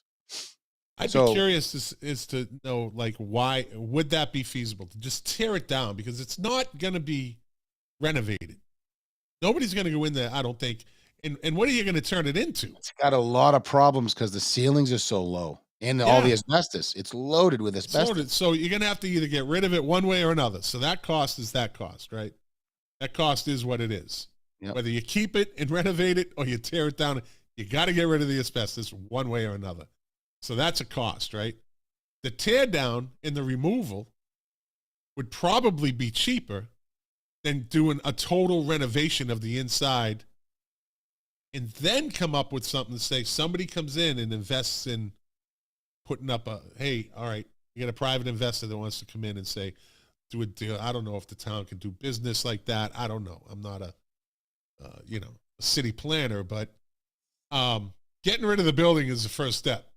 Speaker 2: I'd be curious as to know, like, why would that be feasible to just tear it down? Because it's not going to be renovated. Nobody's going to go in there, I don't think. And what are you going to turn it into?
Speaker 1: It's got a lot of problems because the ceilings are so low. And all the asbestos. It's loaded with asbestos.
Speaker 2: So you're going to have to either get rid of it one way or another. So that cost is that cost, right? That cost is what it is. Yep. Whether you keep it and renovate it or you tear it down, you got to get rid of the asbestos one way or another. So that's a cost, right? The tear down and the removal would probably be cheaper than doing a total renovation of the inside and then come up with something to say somebody comes in and invests in putting up hey, all right, you got a private investor that wants to come in and say, do a deal. I don't know if the town can do business like that. I don't know. I'm not a city planner, but Getting rid of the building is the first step,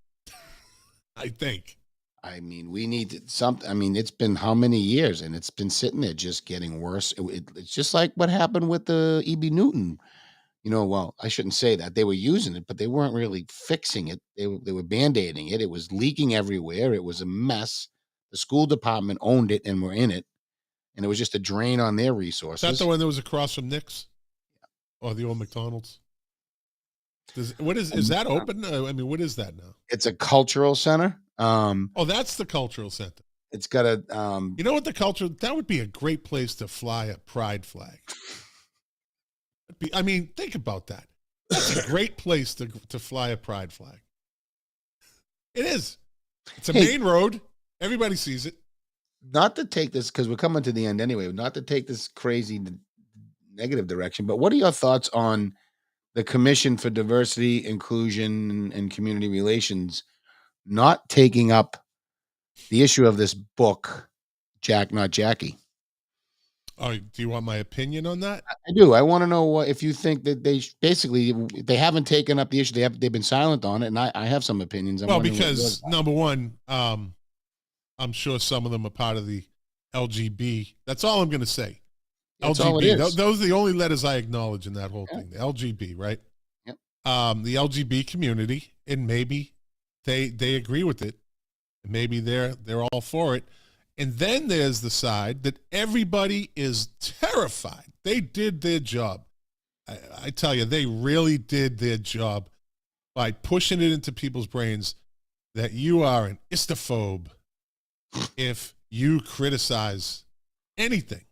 Speaker 2: I think.
Speaker 1: I mean, we need something. I mean, it's been how many years, and it's been sitting there just getting worse. It's just like what happened with the E.B. Newton. Well, I shouldn't say that. They were using it, but they weren't really fixing it. They were band-aiding it. It was leaking everywhere. It was a mess. The school department owned it and were in it, and it was just a drain on their
Speaker 2: Is
Speaker 1: resources.
Speaker 2: that the one that was across from Nick's or the old McDonald's? Is that open? I mean, what is that now?
Speaker 1: It's a cultural center.
Speaker 2: That's the cultural center.
Speaker 1: It's got a
Speaker 2: you know what, that would be a great place to fly a pride flag. I mean, think about that. That's a great place to fly a pride flag. It is. It's a main road. Everybody sees it.
Speaker 1: Not to take this, because we're coming to the end anyway, not to take this crazy negative direction, but what are your thoughts on the Commission for Diversity, Inclusion, and Community Relations not taking up the issue of this book, Jack Not Jackie?
Speaker 2: Oh, do you want my opinion on that?
Speaker 1: I do. I want to know if you think that they haven't taken up the issue. They've been silent on it, and I have some opinions.
Speaker 2: Well, because number one, I'm sure some of them are part of the LGB. That's all I'm going to say.
Speaker 1: That's
Speaker 2: LGB.
Speaker 1: all it is.
Speaker 2: Those are the only letters I acknowledge in that whole thing. The LGB, right?
Speaker 1: Yep.
Speaker 2: The LGB community, and maybe they agree with it. And maybe they're all for it. And then there's the side that everybody is terrified. They did their job. I tell you, they really did their job by pushing it into people's brains that you are an istophobe if you criticize anything.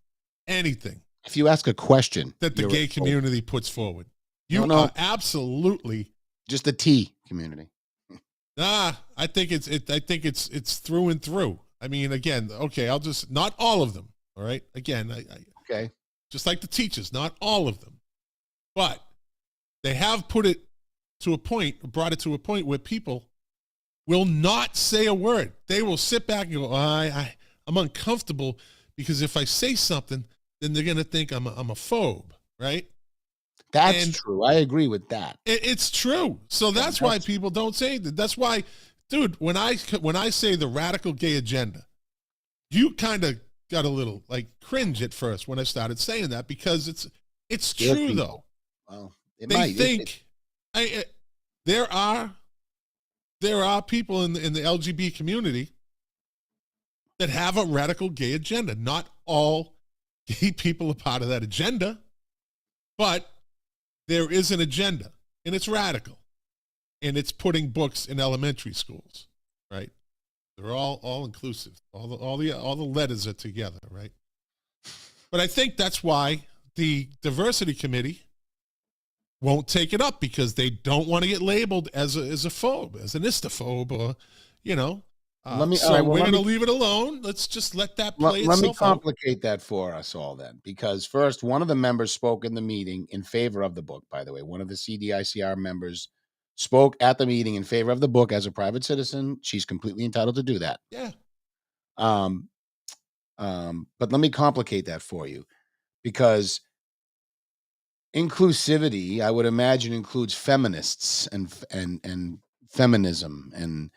Speaker 1: If you ask a question
Speaker 2: that the gay community puts forward, you are absolutely
Speaker 1: just the T community.
Speaker 2: I think it's through and through. I mean, again, okay, not all of them. All right. Again,
Speaker 1: okay.
Speaker 2: Just like the teachers, not all of them, but they have brought it to a point where people will not say a word. They will sit back and go, I'm uncomfortable because if I say something, then they're going to think I'm a phobe, right?
Speaker 1: That's true. I agree with that.
Speaker 2: It's true. So that's why people don't say that. That's why, dude, when I say the radical gay agenda, you kind of got a little like cringe at first when I started saying that, because it's true though.
Speaker 1: Well,
Speaker 2: they think there are people in the LGBT community that have a radical gay agenda. Not all gay people are part of that agenda, but there is an agenda, and it's radical, and it's putting books in elementary schools, right? They're all inclusive. All the letters are together, right? But I think that's why the diversity committee won't take it up, because they don't want to get labeled as a phobe, as an istophobe, or we're going to leave it alone. Let's just let that play itself out.
Speaker 1: Let me complicate that for us all then, because first, one of the members spoke in the meeting in favor of the book, by the way. One of the CDICR members spoke at the meeting in favor of the book as a private citizen. She's completely entitled to do that.
Speaker 2: Yeah.
Speaker 1: But let me complicate that for you, because inclusivity, I would imagine, includes feminists and feminism and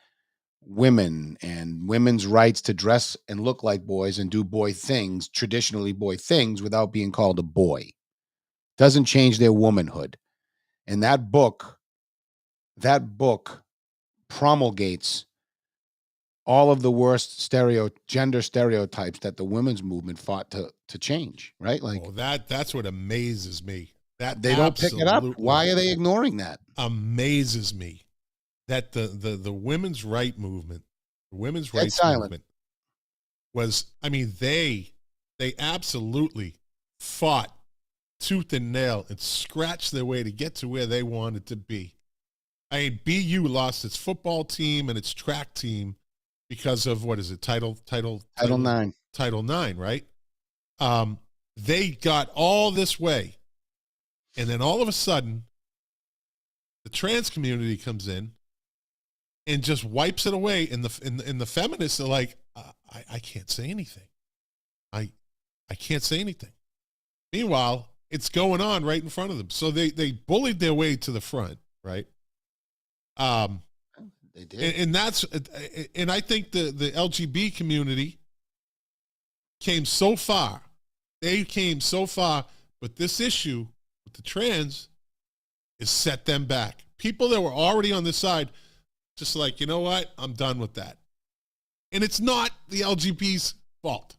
Speaker 1: women and women's rights to dress and look like boys and do boy things, traditionally boy things, without being called a boy. Doesn't change their womanhood. And that book promulgates all of the worst gender stereotypes that the women's movement fought to change, right? Like,
Speaker 2: that's what amazes me. That
Speaker 1: they don't pick it up. Why are they ignoring that?
Speaker 2: Amazes me that the women's rights movement was, I mean, they absolutely fought tooth and nail and scratched their way to get to where they wanted to be. I mean, BU lost its football team and its track team because of, what is it, Title IX. Title IX, right? They got all this way, and then all of a sudden, the trans community comes in and just wipes it away. And the feminists are like, I can't say anything. I can't say anything. Meanwhile, it's going on right in front of them. So they bullied their way to the front, right?
Speaker 1: They did.
Speaker 2: And I think the LGBT community came so far. They came so far, but this issue with the trans is set them back. People that were already on this side, just like, you know what? I'm done with that. And it's not the LGBT's fault.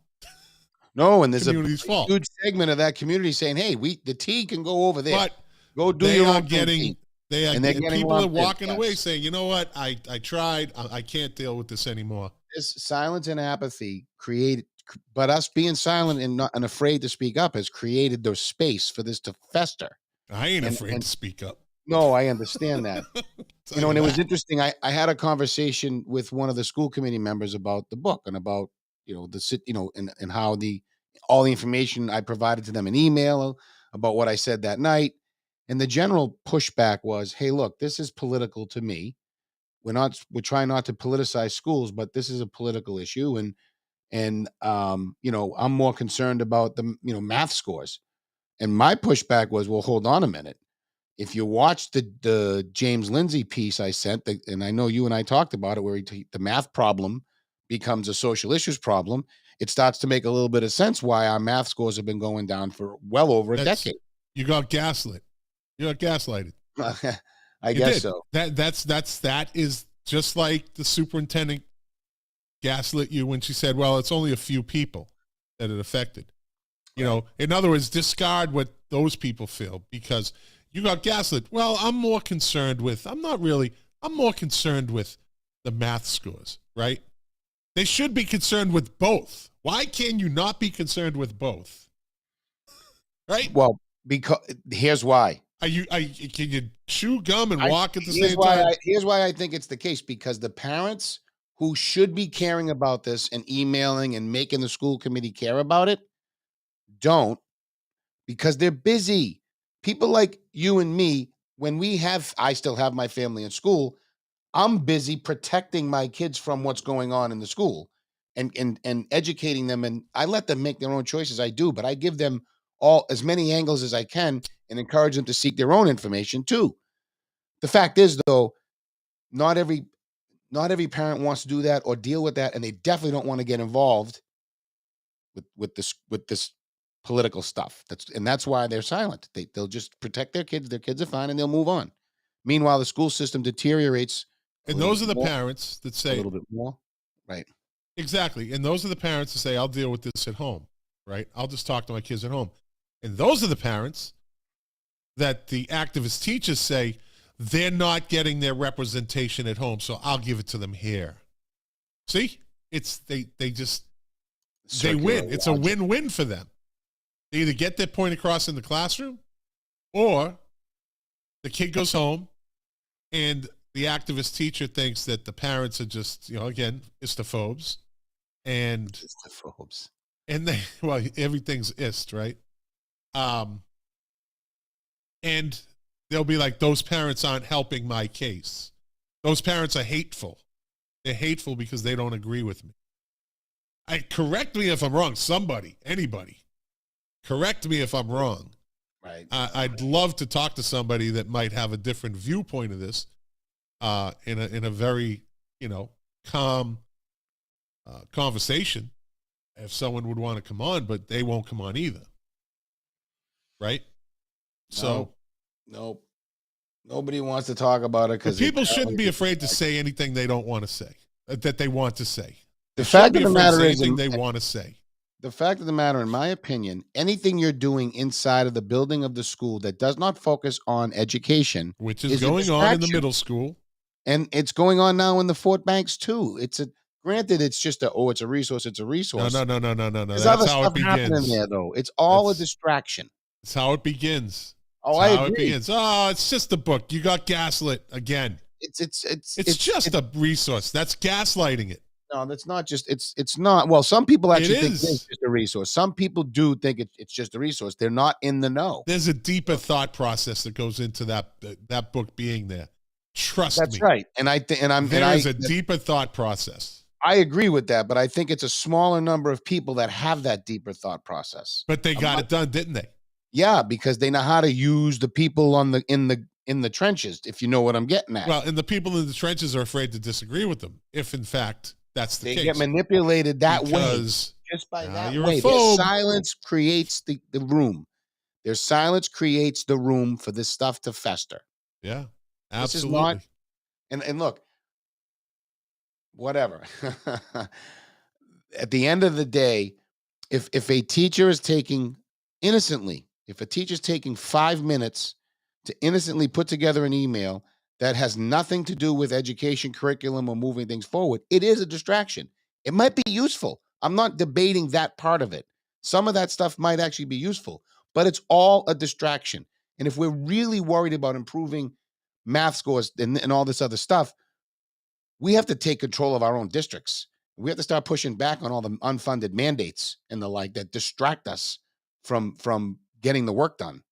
Speaker 1: No, and there's a
Speaker 2: huge
Speaker 1: segment of that community saying, "Hey, the T can go over there.
Speaker 2: But
Speaker 1: go do your own thing."
Speaker 2: And people are walking away saying, "You know what? I tried. I can't deal with this anymore."
Speaker 1: This silence and apathy but us being silent and afraid to speak up has created the space for this to fester.
Speaker 2: I ain't afraid to speak up.
Speaker 1: No, I understand that. And it was interesting. I had a conversation with one of the school committee members about the book and about, and how all the information I provided to them in email about what I said that night. And the general pushback was, "Hey, look, this is political to me. We're trying not to politicize schools, but this is a political issue. And I'm more concerned about the, math scores." And my pushback was, well, hold on a minute. If you watch the James Lindsay piece I sent, and I know you and I talked about it, where the math problem becomes a social issues problem, it starts to make a little bit of sense why our math scores have been going down for well over a decade.
Speaker 2: You got gaslit. You got gaslighted.
Speaker 1: I guess so.
Speaker 2: That is just like the superintendent gaslit you when she said, "Well, it's only a few people that it affected." In other words, discard what those people feel because you got gaslit. Well, I'm more concerned with the math scores, right? They should be concerned with both. Why can you not be concerned with both? Right?
Speaker 1: Well, because here's why.
Speaker 2: Can you chew gum and walk at the same time?
Speaker 1: Here's why I think it's the case, because the parents who should be caring about this and emailing and making the school committee care about it don't, because they're busy. People like you and me, I still have my family in school, I'm busy protecting my kids from what's going on in the school and educating them. And I let them make their own choices. I do, but I give them as many angles as I can and encourage them to seek their own information too. The fact is, though, not every parent wants to do that or deal with that, and they definitely don't want to get involved with this political stuff. That's why they're silent. They'll just protect their kids. Their kids are fine, and they'll move on. Meanwhile, the school system deteriorates.
Speaker 2: And those are the parents that say
Speaker 1: a little bit more, right?
Speaker 2: Exactly. And those are the parents that say, "I'll deal with this at home," right? "I'll just talk to my kids at home." And those are the parents that the activist teachers say they're not getting their representation at home, so I'll give it to them here. See, they win. It's a win-win for them. They either get their point across in the classroom, or the kid goes home and the activist teacher thinks that the parents are just, again, istophobes. And everything's ist, right? And they'll be like, "Those parents aren't helping my case. Those parents are hateful. They're hateful because they don't agree with me." Correct me if I'm wrong. Anybody. Correct me if I'm wrong.
Speaker 1: Right.
Speaker 2: I'd love to talk to somebody that might have a different viewpoint of this in a very, calm conversation if someone would want to come on, but they won't come on either. Right? So.
Speaker 1: Nope. Nobody wants to talk about it because
Speaker 2: people shouldn't be afraid to say anything they don't want to say, that they want to say.
Speaker 1: The fact of the matter is,
Speaker 2: anything they want to say.
Speaker 1: The fact of the matter, in my opinion, anything you're doing inside of the building of the school that does not focus on education,
Speaker 2: which is going on in the middle school,
Speaker 1: and it's going on now in the Fort Banks too. Granted, it's just it's a resource. It's a resource.
Speaker 2: No.
Speaker 1: There's
Speaker 2: That's how it begins.
Speaker 1: There, though. It's all a distraction.
Speaker 2: That's how it begins.
Speaker 1: I agree.
Speaker 2: It's just a book. You got gaslit again.
Speaker 1: It's
Speaker 2: just a resource. That's gaslighting it.
Speaker 1: No, that's not just. It's not. Well, some people actually think it's just a resource. Some people do think it's just a resource. They're not in the know.
Speaker 2: There's a deeper thought process that goes into that book being there. Trust me.
Speaker 1: That's right.
Speaker 2: There's a deeper thought process.
Speaker 1: I agree with that, but I think it's a smaller number of people that have that deeper thought process.
Speaker 2: But they got it done, didn't they?
Speaker 1: Yeah, because they know how to use the people in in the trenches, if you know what I'm getting at.
Speaker 2: Well, and the people in the trenches are afraid to disagree with them, if in fact that's the
Speaker 1: They
Speaker 2: case.
Speaker 1: get manipulated that way.
Speaker 2: Because
Speaker 1: Just by that
Speaker 2: you're
Speaker 1: way.
Speaker 2: a phobe.
Speaker 1: Their silence creates the room. Their silence creates the room for this stuff to fester.
Speaker 2: Yeah, absolutely.
Speaker 1: This is not, and look, whatever. At the end of the day, if a teacher is taking innocently, if a teacher's taking 5 minutes to innocently put together an email that has nothing to do with education, curriculum, or moving things forward, it is a distraction. It might be useful. I'm not debating that part of it. Some of that stuff might actually be useful, but it's all a distraction. And if we're really worried about improving math scores and all this other stuff, we have to take control of our own districts. We have to start pushing back on all the unfunded mandates and the like that distract us from getting the work done.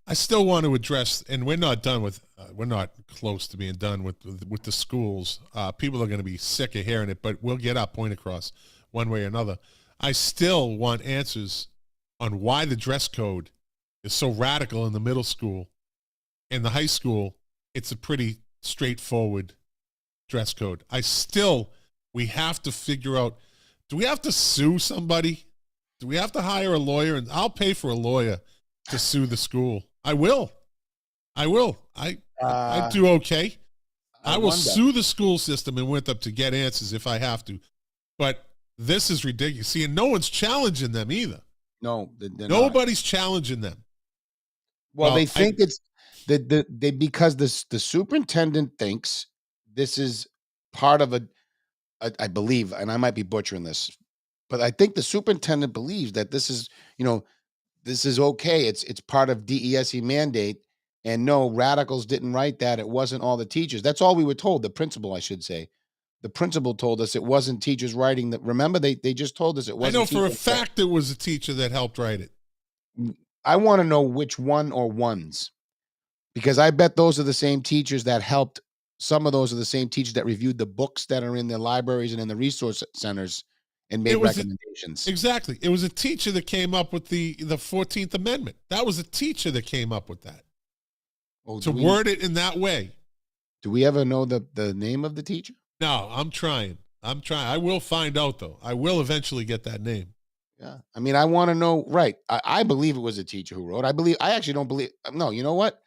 Speaker 2: I still want to address, and we're not done with, we're not close to being done with the schools. People are going to be sick of hearing it, but we'll get our point across one way or another. I still want answers on why the dress code is so radical in the middle school. In the high school, it's a pretty straightforward dress code. We have to figure out, do we have to sue somebody? Do we have to hire a lawyer? And I'll pay for a lawyer to sue the school. I will. I do okay. I will sue the school system in Winthrop to get answers if I have to. But this is ridiculous. See, and no one's challenging them either.
Speaker 1: No,
Speaker 2: nobody's challenging them.
Speaker 1: Well, they think it's because the superintendent thinks this is part of I believe, and I might be butchering this, but I think the superintendent believes that this is, this is okay. It's part of DESE mandate. And no, radicals didn't write that. It wasn't all the teachers. That's all we were told. The principal, I should say. The principal told us it wasn't teachers writing that. Remember, they just told us it wasn't.
Speaker 2: I know for a fact it was a teacher that helped write it.
Speaker 1: I want to know which one or ones, because I bet those are the same teachers that helped. Some of those are the same teachers that reviewed the books that are in the libraries and in the resource centers and made recommendations.
Speaker 2: Exactly. It was a teacher that came up with the 14th Amendment. That was a teacher that came up with that. To word it in that way.
Speaker 1: Do we ever know the name of the teacher?
Speaker 2: No, I'm trying. I will find out, though. I will eventually get that name.
Speaker 1: Yeah. I mean, I want to know, right. I believe it was a teacher who wrote. I actually don't believe. No, you know what?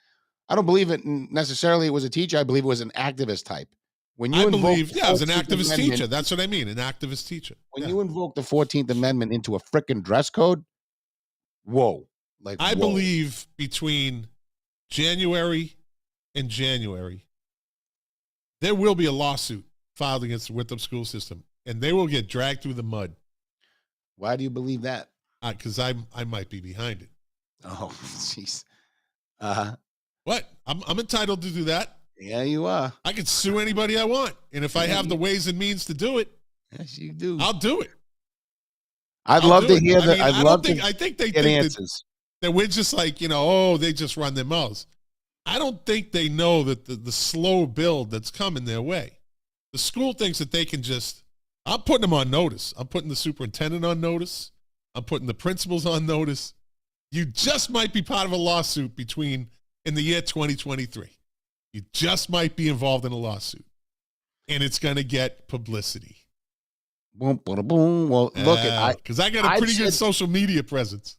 Speaker 1: I don't believe it necessarily it was a teacher. I believe it was an activist type. When you
Speaker 2: it was an activist teacher. That's what I mean, an activist teacher.
Speaker 1: When you invoke the 14th Amendment into a frickin' dress code, whoa.
Speaker 2: I believe between January and January, there will be a lawsuit filed against the Winthrop school system, and they will get dragged through the mud.
Speaker 1: Why do you believe that?
Speaker 2: Because I might be behind it.
Speaker 1: Oh, jeez.
Speaker 2: What? I'm entitled to do that.
Speaker 1: Yeah, you are.
Speaker 2: I can sue anybody I want, and if I have the ways and means to do it,
Speaker 1: yes, you do.
Speaker 2: I'll do it.
Speaker 1: I'd love to hear that.
Speaker 2: I think they
Speaker 1: get
Speaker 2: think
Speaker 1: answers.
Speaker 2: that we're just like, they just run their mouths. I don't think they know that the slow build that's coming their way. The school thinks that they can I'm putting them on notice. I'm putting the superintendent on notice. I'm putting the principals on notice. You just might be part of a lawsuit in the year 2023. You just might be involved in a lawsuit. And it's going to get publicity.
Speaker 1: Boom, boom, boom. Well, look
Speaker 2: because I got a pretty good social media presence.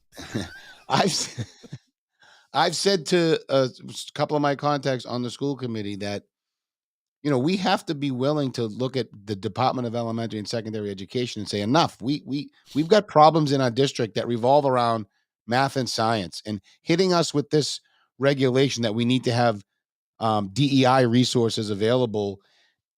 Speaker 1: I've said to a couple of my contacts on the school committee that, we have to be willing to look at the Department of Elementary and Secondary Education and say, enough. We've got problems in our district that revolve around math and science, and hitting us with this regulation that we need to have DEI resources available.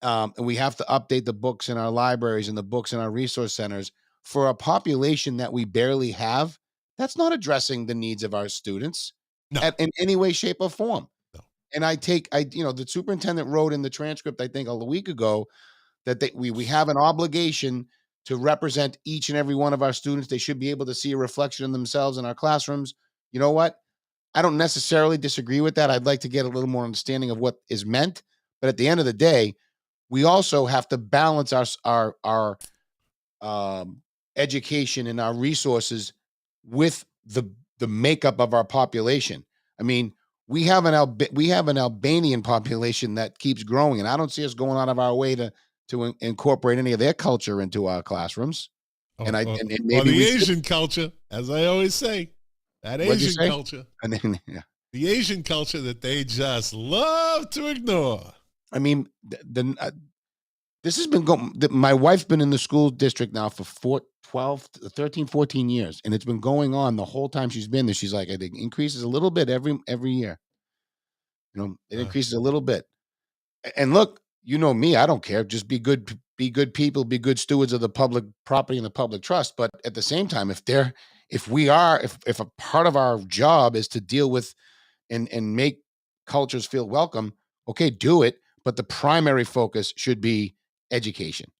Speaker 1: And we have to update the books in our libraries and the books in our resource centers for a population that we barely have. That's not addressing the needs of our students in any way, shape, or form.
Speaker 2: No.
Speaker 1: And the superintendent wrote in the transcript, I think a week ago, that we have an obligation to represent each and every one of our students. They should be able to see a reflection of themselves in our classrooms. You know what? I don't necessarily disagree with that. I'd like to get a little more understanding of what is meant. But at the end of the day, we also have to balance our education and our resources with the makeup of our population. I mean, we have an Albanian population that keeps growing, and I don't see us going out of our way to incorporate any of their culture into our classrooms. And and
Speaker 2: or
Speaker 1: maybe
Speaker 2: the
Speaker 1: we should.
Speaker 2: Asian culture, as I always say, that
Speaker 1: What'd you
Speaker 2: Asian
Speaker 1: say?
Speaker 2: culture,
Speaker 1: And then, yeah.
Speaker 2: the Asian culture that they just love to ignore.
Speaker 1: I mean, this has been going. My wife's been in the school district now for 13, 14 years, and it's been going on the whole time she's been there. She's like, it increases a little bit every year. It increases a little bit. And look, you know me, I don't care. Just be good people, be good stewards of the public property and the public trust. But at the same time, if a part of our job is to deal with and make cultures feel welcome, okay, do it. But the primary focus should be education.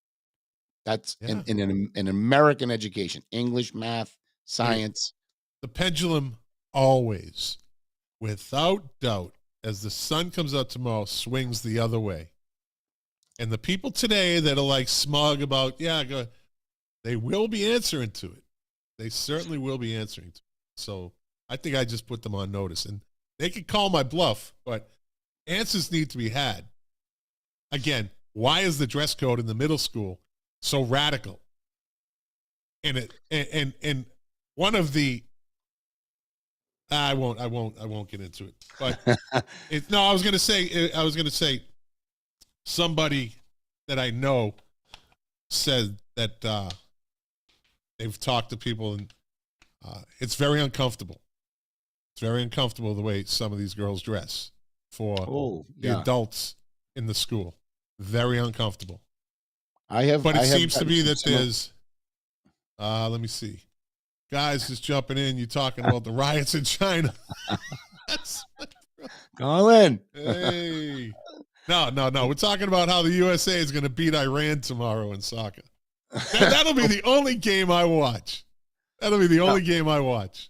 Speaker 1: That's in an American education, English, math, science.
Speaker 2: The pendulum always, without doubt, as the sun comes up tomorrow, swings the other way. And the people today that are like smug about, they will be answering to it. They certainly will be answering to it. So I think I just put them on notice. And they could call my bluff, but answers need to be had. Again, why is the dress code in the middle school so radical? And one of the I won't get into it. But I was going to say somebody that I know said that they've talked to people and it's very uncomfortable. It's very uncomfortable the way some of these girls dress for the adults in the school. Very uncomfortable. But it seems to be that there's let me see. Guys just jumping in, you talking about the riots in China.
Speaker 1: Colin.
Speaker 2: Hey. No. We're talking about how the USA is going to beat Iran tomorrow in soccer. That'll be the only game I watch. That'll be the only game I watch.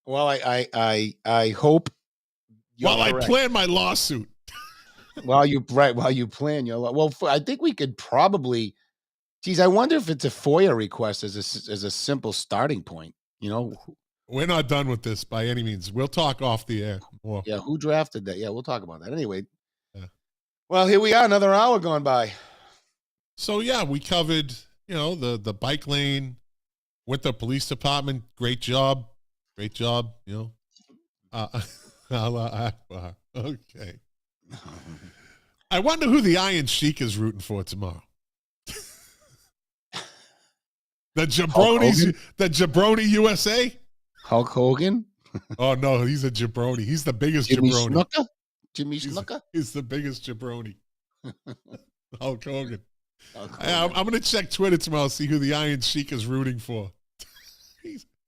Speaker 1: Well, I hope.
Speaker 2: While I plan my lawsuit.
Speaker 1: While you plan your I think we could probably. Geez, I wonder if it's a FOIA request as a simple starting point.
Speaker 2: We're not done with this by any means. We'll talk off the air more.
Speaker 1: Yeah, who drafted that? Yeah, we'll talk about that anyway. Yeah. Well, here we are, another hour gone by.
Speaker 2: So we covered the bike lane, Winthrop Police Department. Great job. Allah Akbar. Okay. I wonder who the Iron Sheik is rooting for tomorrow. The Jabroni USA?
Speaker 1: Hulk Hogan?
Speaker 2: Oh, no, he's a jabroni. He's the biggest jabroni.
Speaker 1: Jimmy Snuka?
Speaker 2: He's the biggest jabroni. Hulk Hogan. I'm going to check Twitter tomorrow, see who the Iron Sheik is rooting for.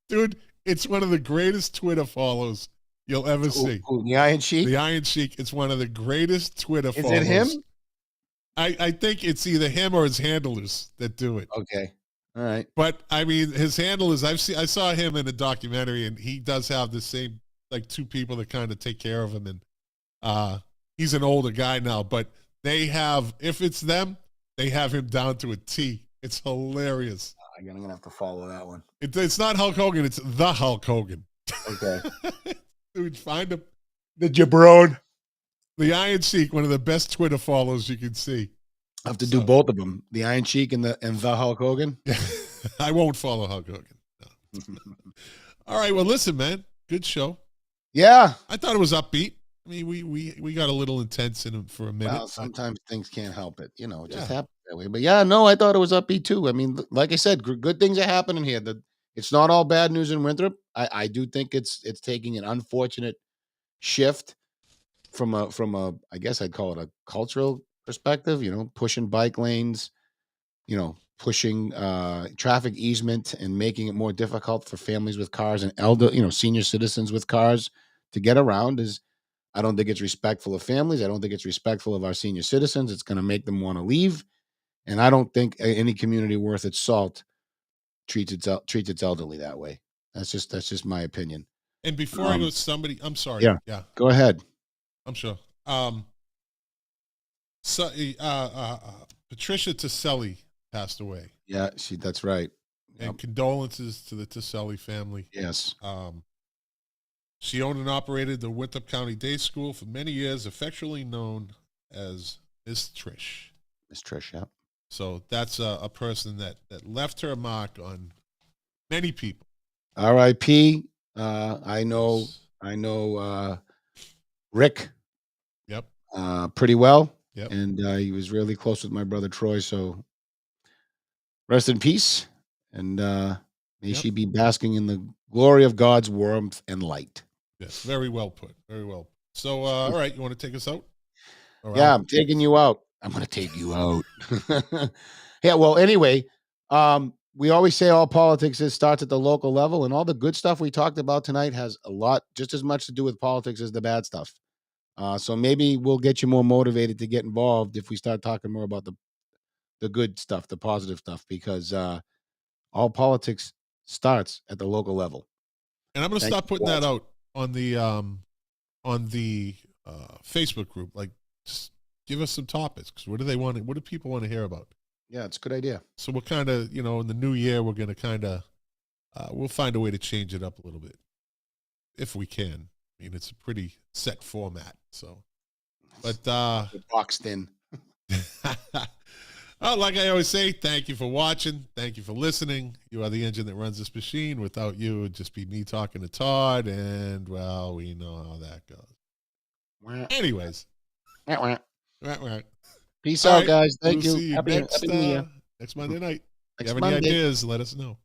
Speaker 2: Dude, it's one of the greatest Twitter follows you'll ever see.
Speaker 1: The Iron Sheik?
Speaker 2: The Iron Sheik. It's one of the greatest Twitter follows.
Speaker 1: Is it him?
Speaker 2: I think it's either him or his handlers that do it.
Speaker 1: Okay. All right.
Speaker 2: But I mean, his handlers, I saw him in a documentary, and he does have the same, like, two people that kind of take care of him. And he's an older guy now, but if it's them, they have him down to a T. It's hilarious.
Speaker 1: I'm going to have to follow that one.
Speaker 2: It's not Hulk Hogan. It's the Hulk Hogan.
Speaker 1: Okay.
Speaker 2: Dude, find him.
Speaker 1: The Jabron.
Speaker 2: The Iron Sheik, one of the best Twitter follows you can see.
Speaker 1: I have to do both of them. The Iron Sheik and the Hulk Hogan.
Speaker 2: I won't follow Hulk Hogan. No. All right. Well, listen, man. Good show.
Speaker 1: Yeah.
Speaker 2: I thought it was upbeat. I mean, we got a little intense in it for a minute.
Speaker 1: Well, sometimes things can't help it. It just happens that way. But I thought it was upbeat too. I mean, like I said, good things are happening here. It's not all bad news in Winthrop. I do think it's taking an unfortunate shift from a I guess I'd call it a cultural perspective, pushing bike lanes, pushing traffic easement and making it more difficult for families with cars and senior citizens with cars to get around I don't think it's respectful of families. I don't think it's respectful of our senior citizens. It's going to make them want to leave. And I don't think any community worth its salt treats its elderly that way. That's just my opinion.
Speaker 2: And before I go, I'm sorry.
Speaker 1: Yeah. Go ahead.
Speaker 2: I'm sure. Patricia Tiselli passed away.
Speaker 1: Yeah, that's right.
Speaker 2: And condolences to the Tiselli family.
Speaker 1: Yes.
Speaker 2: She owned and operated the Winthrop County Day School for many years, affectionately known as Miss Trish.
Speaker 1: Miss Trish, yeah.
Speaker 2: So that's a person that left her mark on many people.
Speaker 1: R.I.P. I know Rick.
Speaker 2: Yep.
Speaker 1: Pretty well.
Speaker 2: Yep.
Speaker 1: And he was really close with my brother Troy. So rest in peace. And may she be basking in the glory of God's warmth and light.
Speaker 2: Yes, very well put. Very well. So, all right, you want to take us out?
Speaker 1: Yeah, I'm taking you out. I'm going to take you out. Yeah, well, anyway, we always say all politics starts at the local level, and all the good stuff we talked about tonight has just as much to do with politics as the bad stuff. So maybe we'll get you more motivated to get involved if we start talking more about the good stuff, the positive stuff, because all politics starts at the local level.
Speaker 2: And I'm going to start putting that out on the Facebook group. Like, just give us some topics. Because what do they want? What do people want to hear about?
Speaker 1: Yeah, it's a good idea.
Speaker 2: So we'll kind of, in the new year, we're going to kind of, we'll find a way to change it up a little bit if we can. I mean, it's a pretty set format. So, but
Speaker 1: boxed in.
Speaker 2: Oh, like I always say, thank you for watching. Thank you for listening. You are the engine that runs this machine. Without you, it'd just be me talking to Todd, and well, we know how that goes. Anyways,
Speaker 1: peace out, guys. Thank you.
Speaker 2: See you
Speaker 1: Happy New Year.
Speaker 2: next Monday night. If you have
Speaker 1: Monday.
Speaker 2: any ideas, let us know.